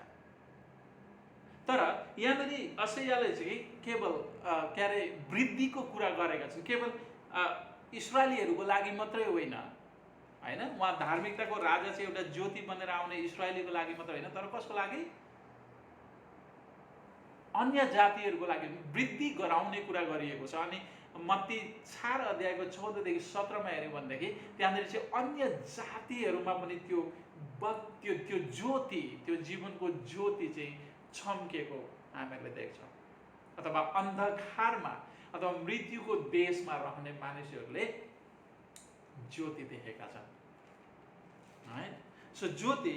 तर यहाँनिर असह्यले चाहिँ केवल के अरे वृद्धिको कुरा गरेका छन्, केवल इस्राएलीहरूको लागि मात्रै होइन, होइन। उहाँ धार्मिकताको राजा चाहिँ एउटा ज्योति बनेर आउने इस्राएलीको लागि मात्र होइन, तर कसको लागि? अन्य जातिहरूको लागि वृद्धि गराउने कुरा गरिएको छ। अनि मत्ती 4 अध्यायको 14 देखि 17 हेऱ्यौँ भनेदेखि त्यहाँनिर चाहिँ अन्य जातिहरूमा पनि त्यो ज्योति, त्यो जीवनको ज्योति चाहिँ छम्केको हामीहरूले देख्छौँ। अथवा अन्धकारमा अथवा मृत्युको देशमा रहने मानिसहरूले ज्योति देखेका छन् है। सो ज्योति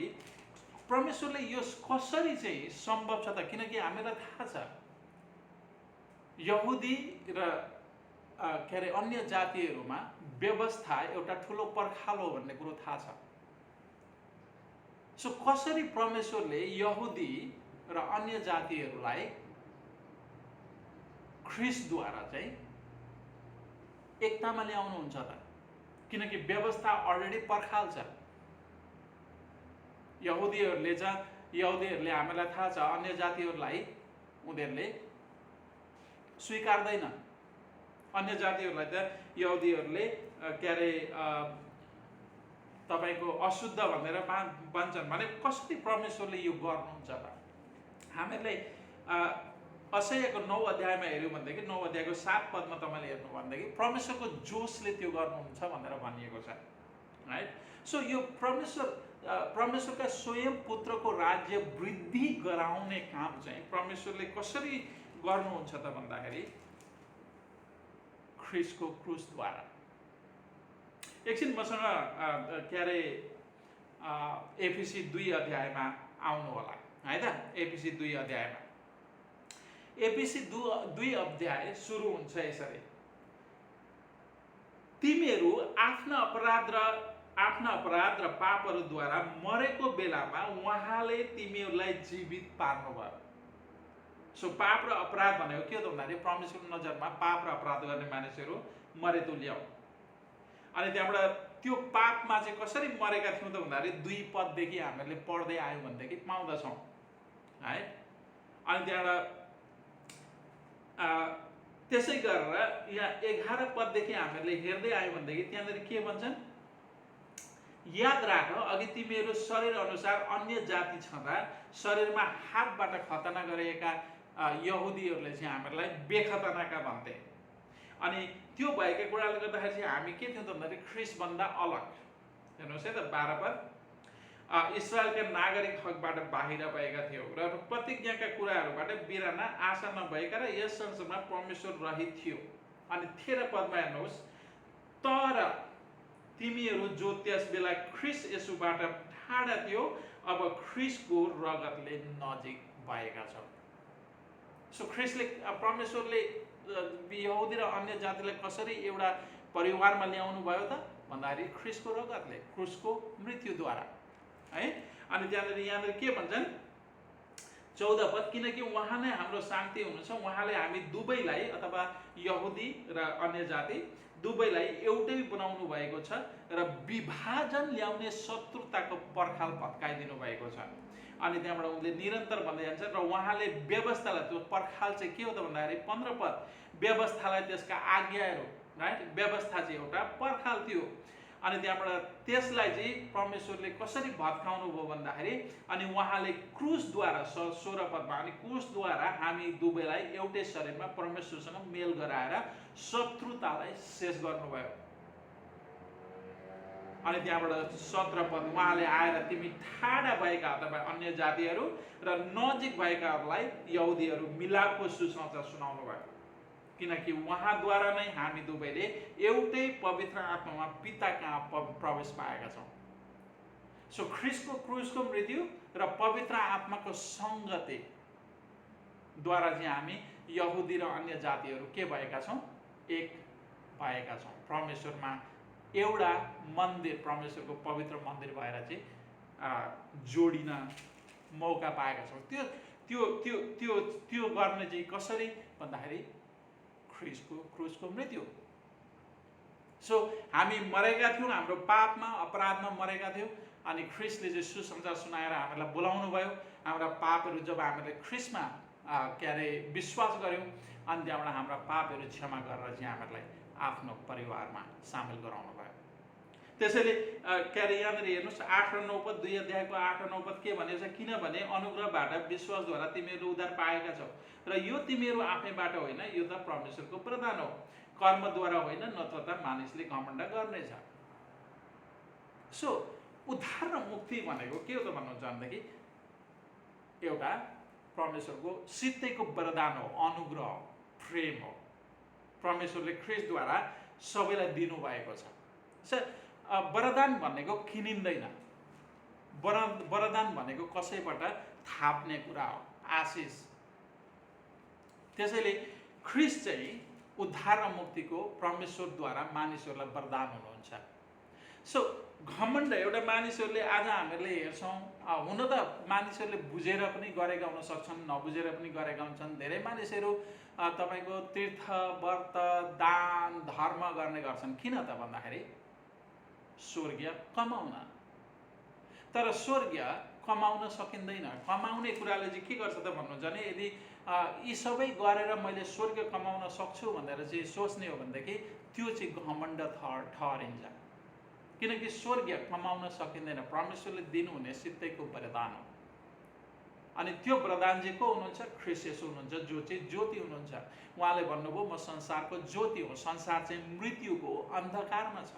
परमेश्वरले यो कसरी चाहिँ सम्भव छ त? किनकि हामीलाई थाहा छ यहुदी र के अरे अन्य जातिहरूमा व्यवस्था एउटा ठुलो पर्खालो भन्ने कुरो थाहा छ। सो कसरी परमेश्वरले यहुदी र अन्य जातिहरूलाई ख्रिस्टद्वारा चाहिँ एकतामा ल्याउनुहुन्छ त? किनकि व्यवस्था अलरेडी पर्खाल छ। यहुदीहरूले हामीलाई थाहा छ अन्य जातिहरूलाई उनीहरूले स्वीकार्दैन। अन्य जातिहरूलाई त यहुदीहरूले के अरे तपाईँको अशुद्ध भनेर भन्छन्। भने कसरी परमेश्वरले यो गर्नुहुन्छ त? हामीहरूले असायाको 9 अध्यायमा हेऱ्यौँ भनेदेखि 9 अध्यायको 7 पदमा तपाईँले हेर्नु भनेदेखि परमेश्वरको जोशले त्यो गर्नुहुन्छ भनेर भनिएको छ है। सो यो परमेश्वरका स्वयं पुत्रको राज्य वृद्धि गराउने काम चाहिँ परमेश्वरले कसरी गर्नुहुन्छ त भन्दाखेरि ख्रिस्टको क्रुसद्वारा। एकछिन मसँग के अरे एफिसी 2 अध्यायमा आउनु होला है त। एफिसी 2 अध्यायमा, एफिसी 2 अध्याय सुरु हुन्छ यसरी: तिमीहरू आफ्ना अपराध र पापहरूद्वारा मरेको बेलामा उहाँले तिमीहरूलाई जीवित पार्नुभयो। सो पाप र अपराध भनेको के हो त भन्दाखेरि परमेश्वरको नजरमा पाप र अपराध गर्ने मानिसहरू मरे तुल्याउ। अनि त्यहाँबाट त्यो पापमा चाहिँ कसरी मरेका थियौँ त भन्दाखेरि 2 पददेखि हामीहरूले पढ्दै आयौँ भनेदेखि पाउँदछौँ है। अनि त्यहाँबाट त्यसै गरेर यहाँ 11 पददेखि हामीहरूले हेर्दै आयौँ भनेदेखि त्यहाँनिर के भन्छन्? याद राख, अघि तिमीहरू शरीर अनुसार अन्य जाति छँदा शरीरमा हातबाट खतना गरेका यहुदीहरूले चाहिँ हामीहरूलाई बेखतनाका भन्थे। अनि त्यो भएका कुराले गर्दाखेरि चाहिँ हामी के थियौँ त भन्दाखेरि ख्रिस्टभन्दा अलग। हेर्नुहोस् है त 12 पद, इस्राएलका नागरिक हकबाट बाहिर भएका थियौ र प्रतिज्ञाका कुराहरूबाट बिराना आशा नभएका र यस संसारमा परमेश्वर रहित थियो। अनि 13 पदमा हेर्नुहोस्, तर तिमीहरू जो त्यस बेला ख्रिस्ट येशूबाट टाढा थियो अब ख्रिस्टको रगतले नजिक भएका छौ। सो ख्रिस्टले परमेश्वरले यहुदी र अन्य जातिलाई कसरी एउटा परिवारमा ल्याउनु भयो त भन्दाखेरि ख्रिस्टको रगतले, क्रुसको मृत्युद्वारा है। अनि यहाँनिर के भन्छन्? 14 पद, किनकि उहाँ नै हाम्रो शान्ति हुनुहुन्छ, उहाँले हामी दुवैलाई अथवा यहुदी र अन्य जाति दुवैलाई एउटै बनाउनु भएको छ र विभाजन ल्याउने शत्रुताको पर्खाल भत्काइदिनु भएको छ। अनि त्यहाँबाट उनले निरन्तर भन्दै जान्छ र उहाँले व्यवस्थालाई, त्यो पर्खाल चाहिँ के हो त भन्दाखेरि 15 पद, व्यवस्थालाई त्यसका आज्ञाहरू, राइट, व्यवस्था चाहिँ एउटा पर्खाल थियो। अनि त्यहाँबाट त्यसलाई चाहिँ परमेश्वरले कसरी भत्काउनु भयो भन्दाखेरि अनि उहाँले क्रुसद्वारा 16 पदमा अनि क्रुसद्वारा हामी दुवैलाई एउटै शरीरमा परमेश्वरसँग मेल गराएर शत्रुतालाई शेष गर्नुभयो। अनि त्यहाँबाट 17 पद, उहाँले आएर तिमी टाढा भएका अथवा अन्य जातिहरू र नजिक भएकाहरूलाई यहुदीहरू मिलापको सुसमाचार सुनाउनु भयो, किनकि उहाँद्वारा नै हामी दुवैले एउटै पवित्र आत्मामा पिता कहाँ प्रवेश पाएका छौँ। सो ख्रिस्टको क्रुसको मृत्यु र पवित्र आत्माको सङ्गति द्वारा चाहिँ हामी यहुदी र अन्य जातिहरू के भएका छौँ? एक भएका छौँ। परमेश्वरमा एउटा मन्दिर, परमेश्वरको पवित्र मन्दिर भएर चाहिँ जोडिन मौका पाएका छौँ। त्यो त्यो त्यो त्यो त्यो गर्ने चाहिँ कसरी भन्दाखेरि ख्रिस्टको क्रुसको मृत्यु। सो हामी मरेका थियौँ, हाम्रो पापमा अपराधमा मरेका थियौँ। अनि ख्रिस्टले चाहिँ सुसमाचार सुनाएर हामीलाई बोलाउनु भयो। हाम्रा पापहरू जब हामीले ख्रिस्टमा के अरे विश्वास गऱ्यौँ अनि त्यहाँबाट हाम्रा पापहरू क्षमा गरेर चाहिँ हामीलाई आफ्नो परिवारमा सामेल गराउनु भयो। त्यसैले के अरे यहाँनिर हेर्नुहोस् 8 र 9 पद, 2 अध्यायको 8 र 9 पद के भनेको छ, किनभने अनुग्रहबाट विश्वासद्वारा तिमीहरू उद्धार पाएका छौ र यो तिमीहरू आफैबाट होइन, यो त परमेश्वरको प्रदान हो, कर्मद्वारा होइन, नत्र त मानिसले घमण्ड गर्नेछ। सो उद्धार र मुक्ति भनेको के हो त भन्नुहुन्छ भनेदेखि एउटा परमेश्वरको सित्तैको वरदान हो, अनुग्रह, प्रेम हो। परमेश्वरले ख्रिस्टद्वारा सबैलाई दिनुभएको छ। वरदान भनेको किनिँदैन, वरदान भनेको कसैबाट थाप्ने कुरा हो, आशिष। त्यसैले ख्रिस्ट चाहिँ उद्धार र मुक्तिको परमेश्वरद्वारा मानिसहरूलाई वरदान हुनुहुन्छ। सो घमण्ड एउटा मानिसहरूले आज हामीले हेर्छौँ, हुन त मानिसहरूले बुझेर पनि गरेका हुन सक्छन्, नबुझेर पनि गरेका हुन्छन्। धेरै मानिसहरू तपाईँको तीर्थ, व्रत, दान, धर्म गर्ने गर्छन्। किन त भन्दाखेरि स्वर्गीय कमाउन। तर स्वर्गीय कमाउन सकिँदैन। कमाउने कुराले चाहिँ के गर्छ त भन्नुहुन्छ भने, यदि यी सबै गरेर मैले स्वर्ग कमाउन सक्छु भनेर चाहिँ सोच्ने हो भनेदेखि त्यो चाहिँ घमण्ड ठहरिन्छ। किनकि स्वर्गीय कमाउन सकिँदैन, परमेश्वरले दिनुहुने सित्तैको वरदान हो। अनि त्यो वरदान चाहिँ को हुनुहुन्छ? ख्रिस्ट येशू हुनुहुन्छ, जो चाहिँ ज्योति हुनुहुन्छ। उहाँले भन्नुभयो म संसारको ज्योति हो। संसार चाहिँ मृत्युको अन्धकारमा छ,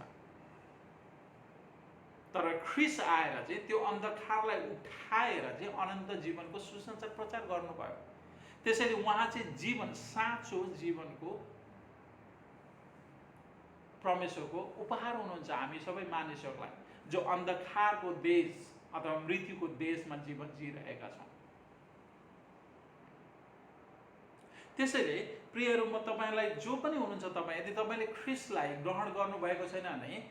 तर ख्रिस्ट आएर चाहिँ त्यो अन्धकारलाई उठाएर चाहिँ अनन्त जीवनको सुसमाचार प्रचार गर्नुभयो। त्यसैले उहाँ चाहिँ जीवन, साँचो जीवनको परमेश्वरको उपहार हुनुहुन्छ हामी सबै मानिसहरूलाई, जो अन्धकारको देश अथवा मृत्युको देशमा जीवन जिइरहेका छौँ। त्यसैले प्रियहरू, म तपाईँलाई जो पनि हुनुहुन्छ, तपाईँ यदि तपाईँले ख्रिस्टलाई ग्रहण गर्नुभएको छैन भने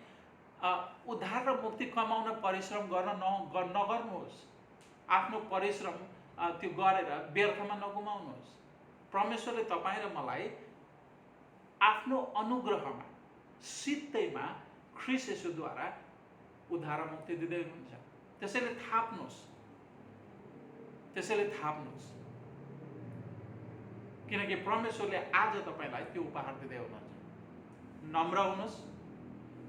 उद्धार र मुक्ति कमाउन परिश्रम गर्न नगर्नुहोस्। आफ्नो परिश्रम त्यो गरेर व्यर्थमा नगुमाउनुहोस्। परमेश्वरले तपाईँ र मलाई आफ्नो अनुग्रहमा, सित्तैमा ख्रिस्ट येशूद्वारा उद्धार र मुक्ति दिँदै हुनुहुन्छ। त्यसैले थाप्नुहोस्, किनकि परमेश्वरले आज तपाईँलाई त्यो उपहार दिँदै हुनुहुन्छ। नम्र हुनुहोस्,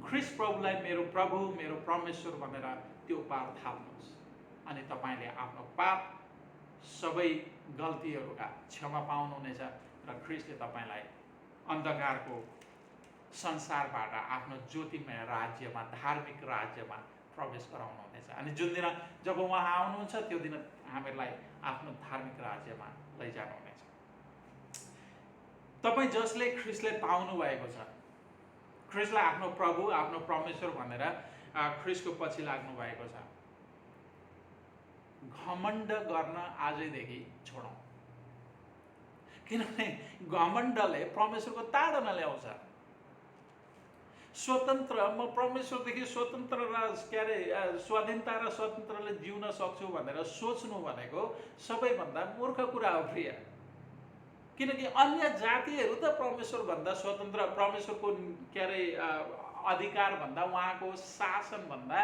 ख्रिस्ट प्रभुलाई मेरो प्रभु, मेरो परमेश्वर भनेर त्यो उपहार थाप्नुहोस्। अनि तपाईँले आफ्नो पाप सबै गल्तीहरूका क्षमा पाउनुहुनेछ र ख्रिस्टले तपाईँलाई अन्धकारको संसारबाट आफ्नो ज्योतिमय राज्यमा, धार्मिक राज्यमा प्रवेश गराउनुहुनेछ। अनि जुन दिन जब उहाँ आउनुहुन्छ त्यो दिन हामीलाई आफ्नो धार्मिक राज्यमा लैजानुहुनेछ। तपाईँ जसले ख्रिस्टलाई पाउनु भएको छ, ख्रिस्टलाई आफ्नो प्रभु, आफ्नो परमेश्वर भनेर ख्रिस्टको पछि लाग्नु भएको छ, घमण्ड गर्न आजैदेखि छोडौँ। किनभने घमण्डले परमेश्वरको ताडना ल्याउँछ। स्वतन्त्र, म परमेश्वरदेखि स्वतन्त्र र के अरे स्वाधीनता र स्वतन्त्रले जिउन सक्छु भनेर सोच्नु भनेको सबैभन्दा मूर्ख कुरा हो प्रिय। किनकि अन्य जातिहरू त परमेश्वरभन्दा स्वतन्त्र, परमेश्वरको के अरे अधिकारभन्दा, उहाँको शासनभन्दा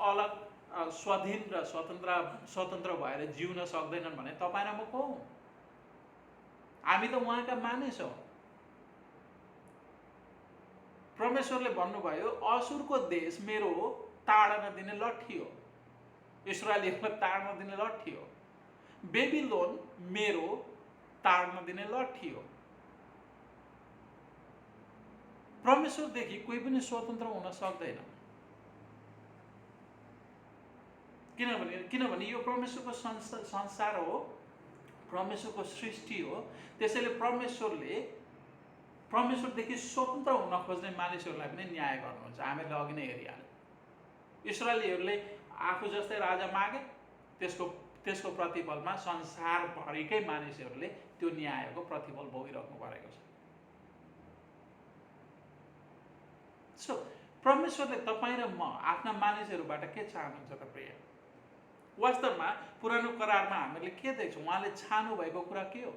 अलग स्वाधीन र स्वतन्त्र भएर जिउन सक्दैनन् भने तपाईँ र म को हौँ? हामी त उहाँका मानिस हौँ। परमेश्वरले भन्नुभयो असुरको देश मेरो ताडना दिने लट्ठी हो, इस्राएलीहरूलाई ताडना दिने लट्ठी हो। बेबिलोन मेरो ताडना दिने लट्ठी हो। परमेश्वरदेखि कोही पनि स्वतन्त्र हुन सक्दैन। किनभने यो परमेश्वरको संसार हो, परमेश्वरको सृष्टि हो। त्यसैले परमेश्वरदेखि स्वतन्त्र हुन खोज्ने मानिसहरूलाई पनि न्याय गर्नुहुन्छ। हामीले अघि नै हेरिहाल्यौँ, इस्राएलीहरूले आफू जस्तै राजा मागे, त्यसको प्रतिफलमा संसारभरिकै मानिसहरूले त्यो न्यायको प्रतिफल भोगिराख्नु परेको छ। सो परमेश्वरले तपाईँ र म आफ्ना मानिसहरूबाट के चाहनुहुन्छ त प्रिय? वास्तवमा पुरानो करारमा हामीले के देख्छौँ? उहाँले छान्नु भएको कुरा के हो?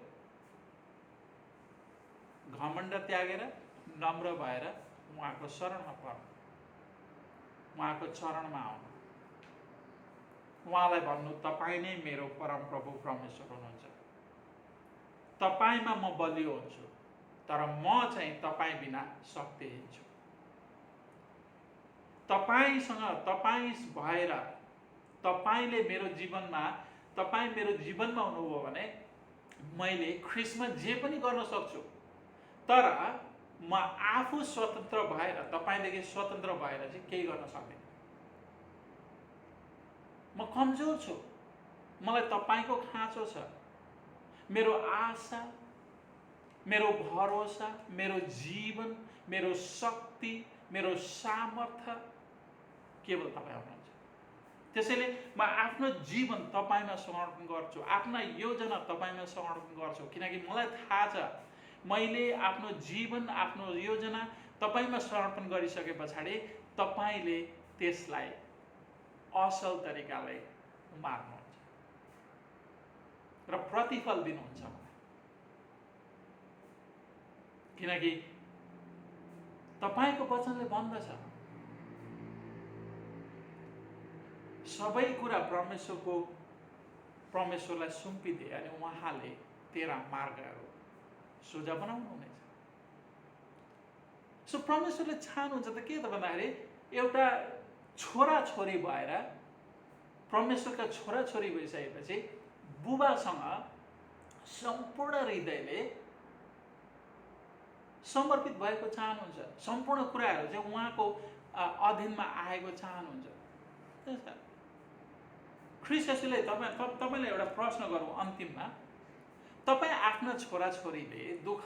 घमण्ड त्यागेर नम्र भएर उहाँको शरणमा पर्नु, उहाँको चरणमा आउनु, उहाँलाई भन्नु तपाईँ नै मेरो परम प्रभु परमेश्वर हुनुहुन्छ। तपाईँमा म बलियो हुन्छु, तर म चाहिँ तपाईँ बिना शक्तिहीन छु। तपाईसँग तपाईँ भएर तपाईले मेरो जीवनमा हुनुभयो भने मैले ख्रिस्टमा जे पनि गर्न सक्छु। तर म आफू स्वतन्त्र भएर तपाईदेखि स्वतन्त्र भएर चाहिँ केही गर्न सक्दिनँ। म कमजोर छु, मलाई तपाईको खाँचो छ। मेरो आशा, मेरो भरोसा, मेरो जीवन, मेरो शक्ति, मेरो सामर्थ्य केवल तपाईँ हुनुहुन्छ। त्यसैले म आफ्नो जीवन तपाईमा समर्पण गर्छु, आफ्ना योजना तपाईमा समर्पण गर्छु, किनकि मलाई थाहा छ मैले आफ्नो जीवन, आफ्नो योजना तपाईमा समर्पण गरिसके पछाडि तपाईले त्यसलाई असल तरिकाले उमार्नुहुन्छ र प्रतिफल दिनुहुन्छ मलाई। किनकि तपाईको वचनले भन्दछ सबै कुरा परमेश्वरलाई सुम्पिदे अनि उहाँले तेरा मार्गहरू सोझा बनाउनुहुनेछ। सो परमेश्वरले चाहनुहुन्छ त के त भन्दाखेरि एउटा छोराछोरी भएर, परमेश्वरका छोराछोरी भइसकेपछि बुबासँग सम्पूर्ण हृदयले समर्पित भएको चाहनुहुन्छ। सम्पूर्ण कुराहरू चाहिँ उहाँको अधीनमा आएको चाहनुहुन्छ। ख्रिस्ट येशूले तपाईलाई एउटा प्रश्न गरौँ अन्तिममा, तपाईँ आफ्ना छोराछोरीले दुःख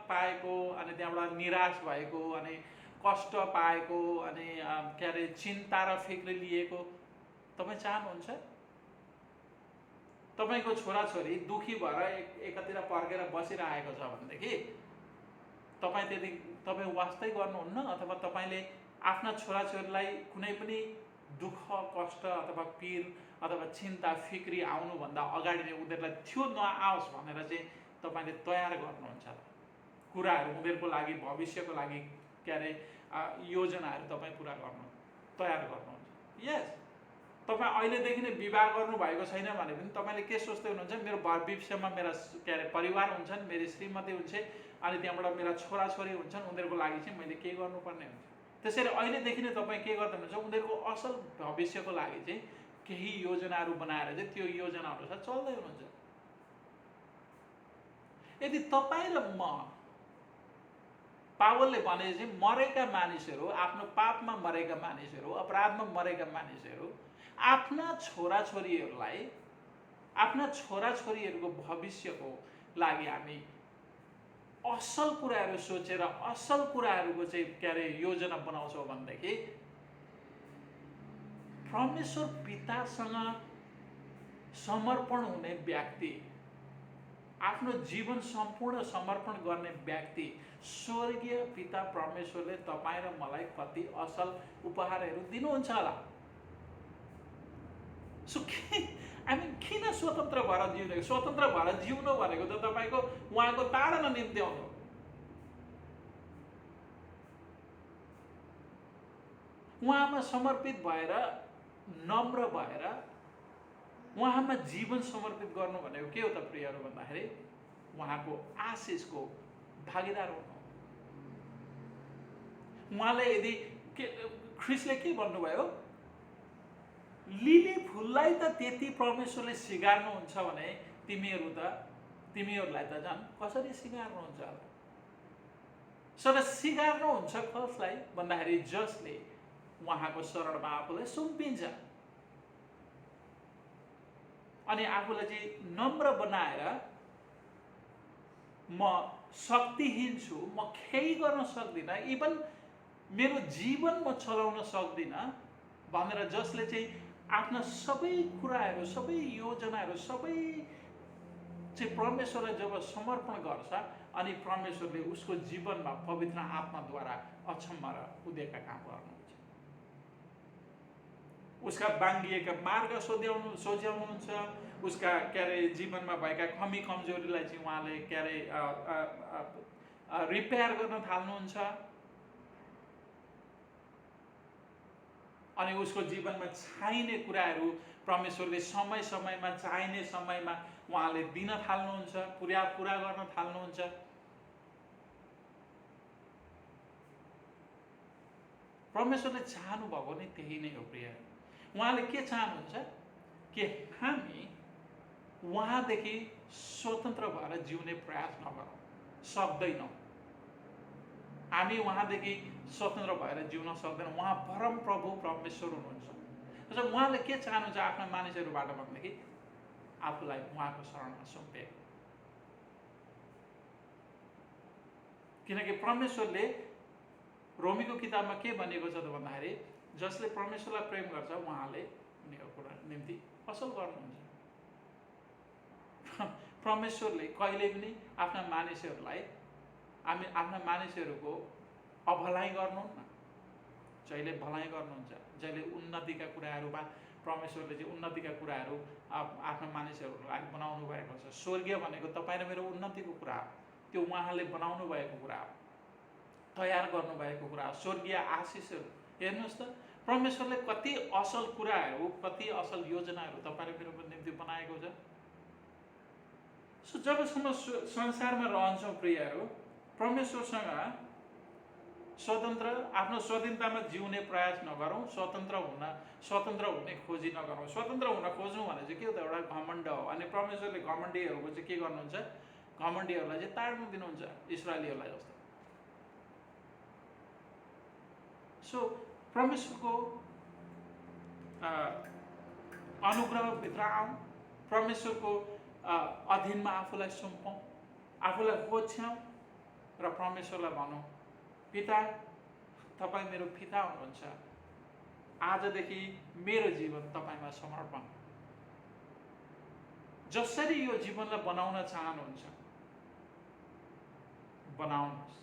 पाएको अनि त्यहाँबाट निराश भएको अनि कष्ट पाएको अनि के अरे चिन्ता र फिक्र लिएको तपाईँ चाहनुहुन्छ? तपाईँको छोराछोरी दुखी भएर एकातिर पर्केर बसिरहेको छ भनेदेखि तपाईँ वास्तै गर्नुहुन्न, अथवा तपाईँले आफ्ना छोराछोरीलाई कुनै पनि दुःख कष्ट अथवा पीर अथवा चिन्ता फिक्री आउनुभन्दा अगाडि नै उनीहरूलाई थियो नआओस् भनेर चाहिँ तपाईँले तयार गर्नुहुन्छ कुराहरू, उनीहरूको लागि भविष्यको लागि के अरे योजनाहरू तपाईँ पुरा गर्नु तयार गर्नुहुन्छ। यस, तपाईँ अहिलेदेखि नै विवाह गर्नुभएको छैन भने पनि तपाईँले के सोच्दै हुनुहुन्छ, मेरो भविष्यमा मेरा के अरे परिवार हुन्छन्, मेरो श्रीमती हुन्छ, अनि त्यहाँबाट मेरा छोराछोरी हुन्छन्, उनीहरूको लागि चाहिँ मैले के गर्नुपर्ने हुन्छ। त्यसैले अहिलेदेखि नै तपाईँ के गर्दै हुनुहुन्छ, उनीहरूको असल भविष्यको लागि चाहिँ केही योजनाहरू बनाएर चाहिँ त्यो योजना अनुसार चल्दै हुनुहुन्छ। यदि तपाईँ र म, पावलले भने चाहिँ मरेका मानिसहरू, आफ्नो पापमा मरेका मानिसहरू, अपराधमा मरेका मानिसहरू आफ्ना छोराछोरीहरूको भविष्यको लागि हामी असल कुराहरू सोचेर असल कुराहरूको चाहिँ के अरे योजना बनाउँछौँ भनेदेखि परमेश्वर पितासँग समर्पण हुने व्यक्ति, आफ्नो जीवन सम्पूर्ण समर्पण गर्ने व्यक्ति, स्वर्गीय पिता परमेश्वरले तपाईँ र मलाई कति असल उपहारहरू दिनुहुन्छ होला। सो हामी किन स्वतन्त्र भएर जिउने? स्वतन्त्र भएर जिउनु भनेको त तपाईँको उहाँको ताडना निम्ति आउनु। उहाँमा समर्पित भएर, नम्र भएर उहाँमा जीवन समर्पित गर्नु भनेको के हो त प्रियहरू भन्दाखेरि उहाँको आशिषको भागीदार हुनु। उहाँले यदि ख्रिस्टले के भन्नुभयो, लिली फुललाई त त्यति परमेश्वरले सिगार्नुहुन्छ भने तिमीहरूलाई त झन् कसरी सिगार्नुहुन्छ होला। सर सिगार्नुहुन्छ कसलाई भन्दाखेरि जसले उहाँको शरणमा आफूलाई सुम्पिन्छ अनि आफूलाई चाहिँ नम्र बनाएर म शक्तिहीन छु, म केही गर्न सक्दिनँ, इभन मेरो जीवन म चलाउन सक्दिनँ भनेर जसले चाहिँ आफ्ना सबै कुराहरू, सबै योजनाहरू, सबै चाहिँ परमेश्वरलाई जब समर्पण गर्छ अनि परमेश्वरले उसको जीवनमा पवित्र आत्माद्वारा अक्षम्म र उदयका काम गर्नुहुन्छ। उसका बाङ्गिएका मार्ग सोझ्याउनुहुन्छ, उसका के अरे जीवनमा भएका कमी कमजोरीलाई चाहिँ उहाँले के अरे रिपेयर गर्न थाल्नुहुन्छ अनि उसको जीवनमा चाहिने कुराहरू परमेश्वरले समय समयमा चाहिने समयमा उहाँले दिन थाल्नुहुन्छ, पुरा गर्न थाल्नुहुन्छ। परमेश्वरले चाहनु भएको नै त्यही नै हो प्रिय। उहाँले के चाहनुहुन्छ कि हामी उहाँदेखि स्वतन्त्र भएर जिउने प्रयास नगरौँ, सक्दैनौँ। हामी उहाँदेखि स्वतन्त्र भएर जिउन सक्दैनौँ। उहाँ परम प्रभु परमेश्वर हुनुहुन्छ। त्यसो उहाँले के चाहनुहुन्छ आफ्ना मानिसहरूबाट भन्दाखेरि आफूलाई उहाँको शरणमा सुम्पे। किनकि परमेश्वरले रोमीको किताबमा के भनिएको छ त भन्दाखेरि जसले परमेश्वरलाई प्रेम गर्छ उहाँले उनीहरूको निम्ति असल गर्नुहुन्छ। परमेश्वरले कहिले पनि आफ्ना मानिसहरूको अभलाइ गर्नुहुन्न, जहिले भलाइ गर्नुहुन्छ। जहिले उन्नतिका कुराहरूमा परमेश्वरले चाहिँ उन्नतिका कुराहरू आफ्ना मानिसहरूलाई बनाउनु भएको छ। स्वर्गीय भनेको तपाईँ र मेरो उन्नतिको कुरा हो, त्यो उहाँले बनाउनु भएको कुरा हो, तयार गर्नुभएको कुरा हो। स्वर्गीय आशिषहरू हेर्नुहोस् त, परमेश्वरले कति असल कुराहरू, कति असल योजनाहरू तपाईँ र मेरो निम्ति बनाएको छ। सो जबसम्म संसारमा रहन्छौँ प्रियहरू, परमेश्वरसँग स्वतन्त्र आफ्नो स्वाधीनतामा जिउने प्रयास नगरौँ, स्वतन्त्र हुने खोजी नगरौँ। स्वतन्त्र हुन खोज्नु भने चाहिँ के हो त, एउटा घमण्ड हो। अनि परमेश्वरले घमण्डीहरूको चाहिँ के गर्नुहुन्छ, घमण्डीहरूलाई चाहिँ ताड्नु दिनुहुन्छ, इस्राएलीहरूलाई जस्तो। सो परमेश्वरको अनुग्रहभित्र आउँ, परमेश्वरको अधीनमा आफूलाई सुम्पौँ, आफूलाई होछ्याउँ र परमेश्वरलाई भनौँ, पिता तपाईँ मेरो पिता हुनुहुन्छ, आजदेखि मेरो जीवन तपाईँमा समर्पण। जसरी यो जीवनलाई बनाउन चाहनुहुन्छ बनाउनुहोस्,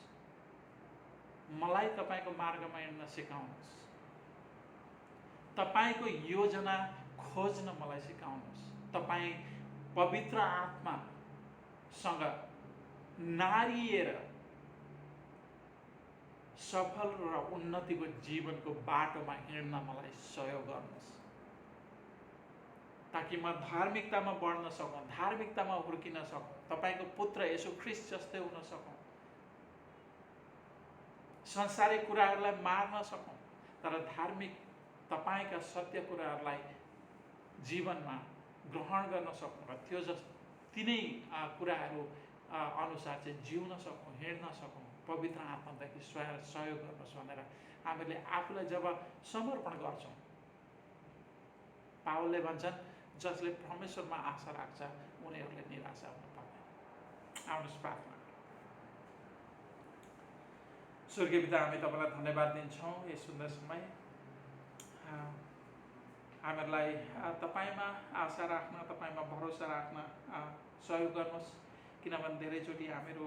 मलाई तपाईँको मार्गमा हिँड्न सिकाउनुहोस्, तपाईँको योजना खोज्न मलाई सिकाउनुहोस्। तपाईँ पवित्र आत्मासँग नारिएर सफल र उन्नतिको जीवनको बाटोमा हिँड्न मलाई सहयोग गर्नुहोस्, ताकि म धार्मिकतामा बढ्न सकौँ, धार्मिकतामा हुर्किन सकौँ, तपाईँको पुत्र येशू ख्रीष्ट जस्तै हुन सकौँ, संसारिक कुराहरूलाई मार्न सकौँ, तर धार्मिक तपाईँका सत्य कुराहरूलाई जीवनमा ग्रहण गर्न सकौँ र त्यो तिनै कुराहरू अनुसार चाहिँ जिउन सकौँ, हिँड्न सकौँ। पवित्र आत्मादेखि सहयोग गर्नुहोस् भनेर हामीले आफूलाई जब समर्पण गर्छौँ, पावलले भन्छन् जसले परमेश्वरमा आशा राख्छ उनीहरूले निराशा हुन पर्दैन। आउनुहोस् प्रार्थना। स्वर्गीय पिता, हामी तपाईँलाई धन्यवाद दिन्छौँ यस सुन्दर समय। हामीहरूलाई तपाईँमा आशा राख्न, तपाईँमा भरोसा राख्न सहयोग गर्नुहोस्। किनभने धेरैचोटि हामीहरू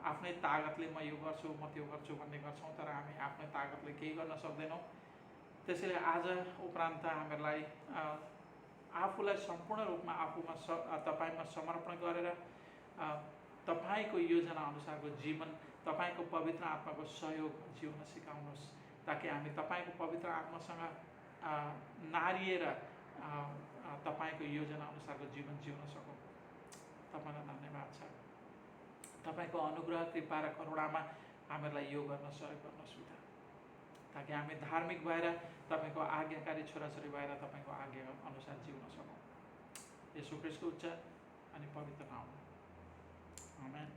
आफ्नै तागतले म यो गर्छु, म त्यो गर्छु भन्ने गर्छौँ, तर हामी आफ्नै तागतले केही गर्न सक्दैनौँ। त्यसैले आज उपरान्त हामीहरूलाई आफूलाई सम्पूर्ण रूपमा तपाईँमा समर्पण गरेर तपाईँको योजना अनुसारको जीवन, तपाईँको पवित्र आत्माको सहयोग जिउन सिकाउनुहोस्, ताकि हामी तपाईँको पवित्र आत्मासँग नारिएर तपाईँको योजना अनुसारको जीवन जिउन सकौँ। तपाईँलाई धन्यवाद छ। तपाईँको अनुग्रह, कृपा र करुणामा हामीहरूलाई यो गर्न सहयोग गर्नुहोस् पिता, ताकि हामी धार्मिक भएर तपाईँको आज्ञाकारी छोराछोरी भएर तपाईँको आज्ञा अनुसार जिउन सकौँ। येशू ख्रीष्टको उच्च अनि पवित्र नाममा आमेन।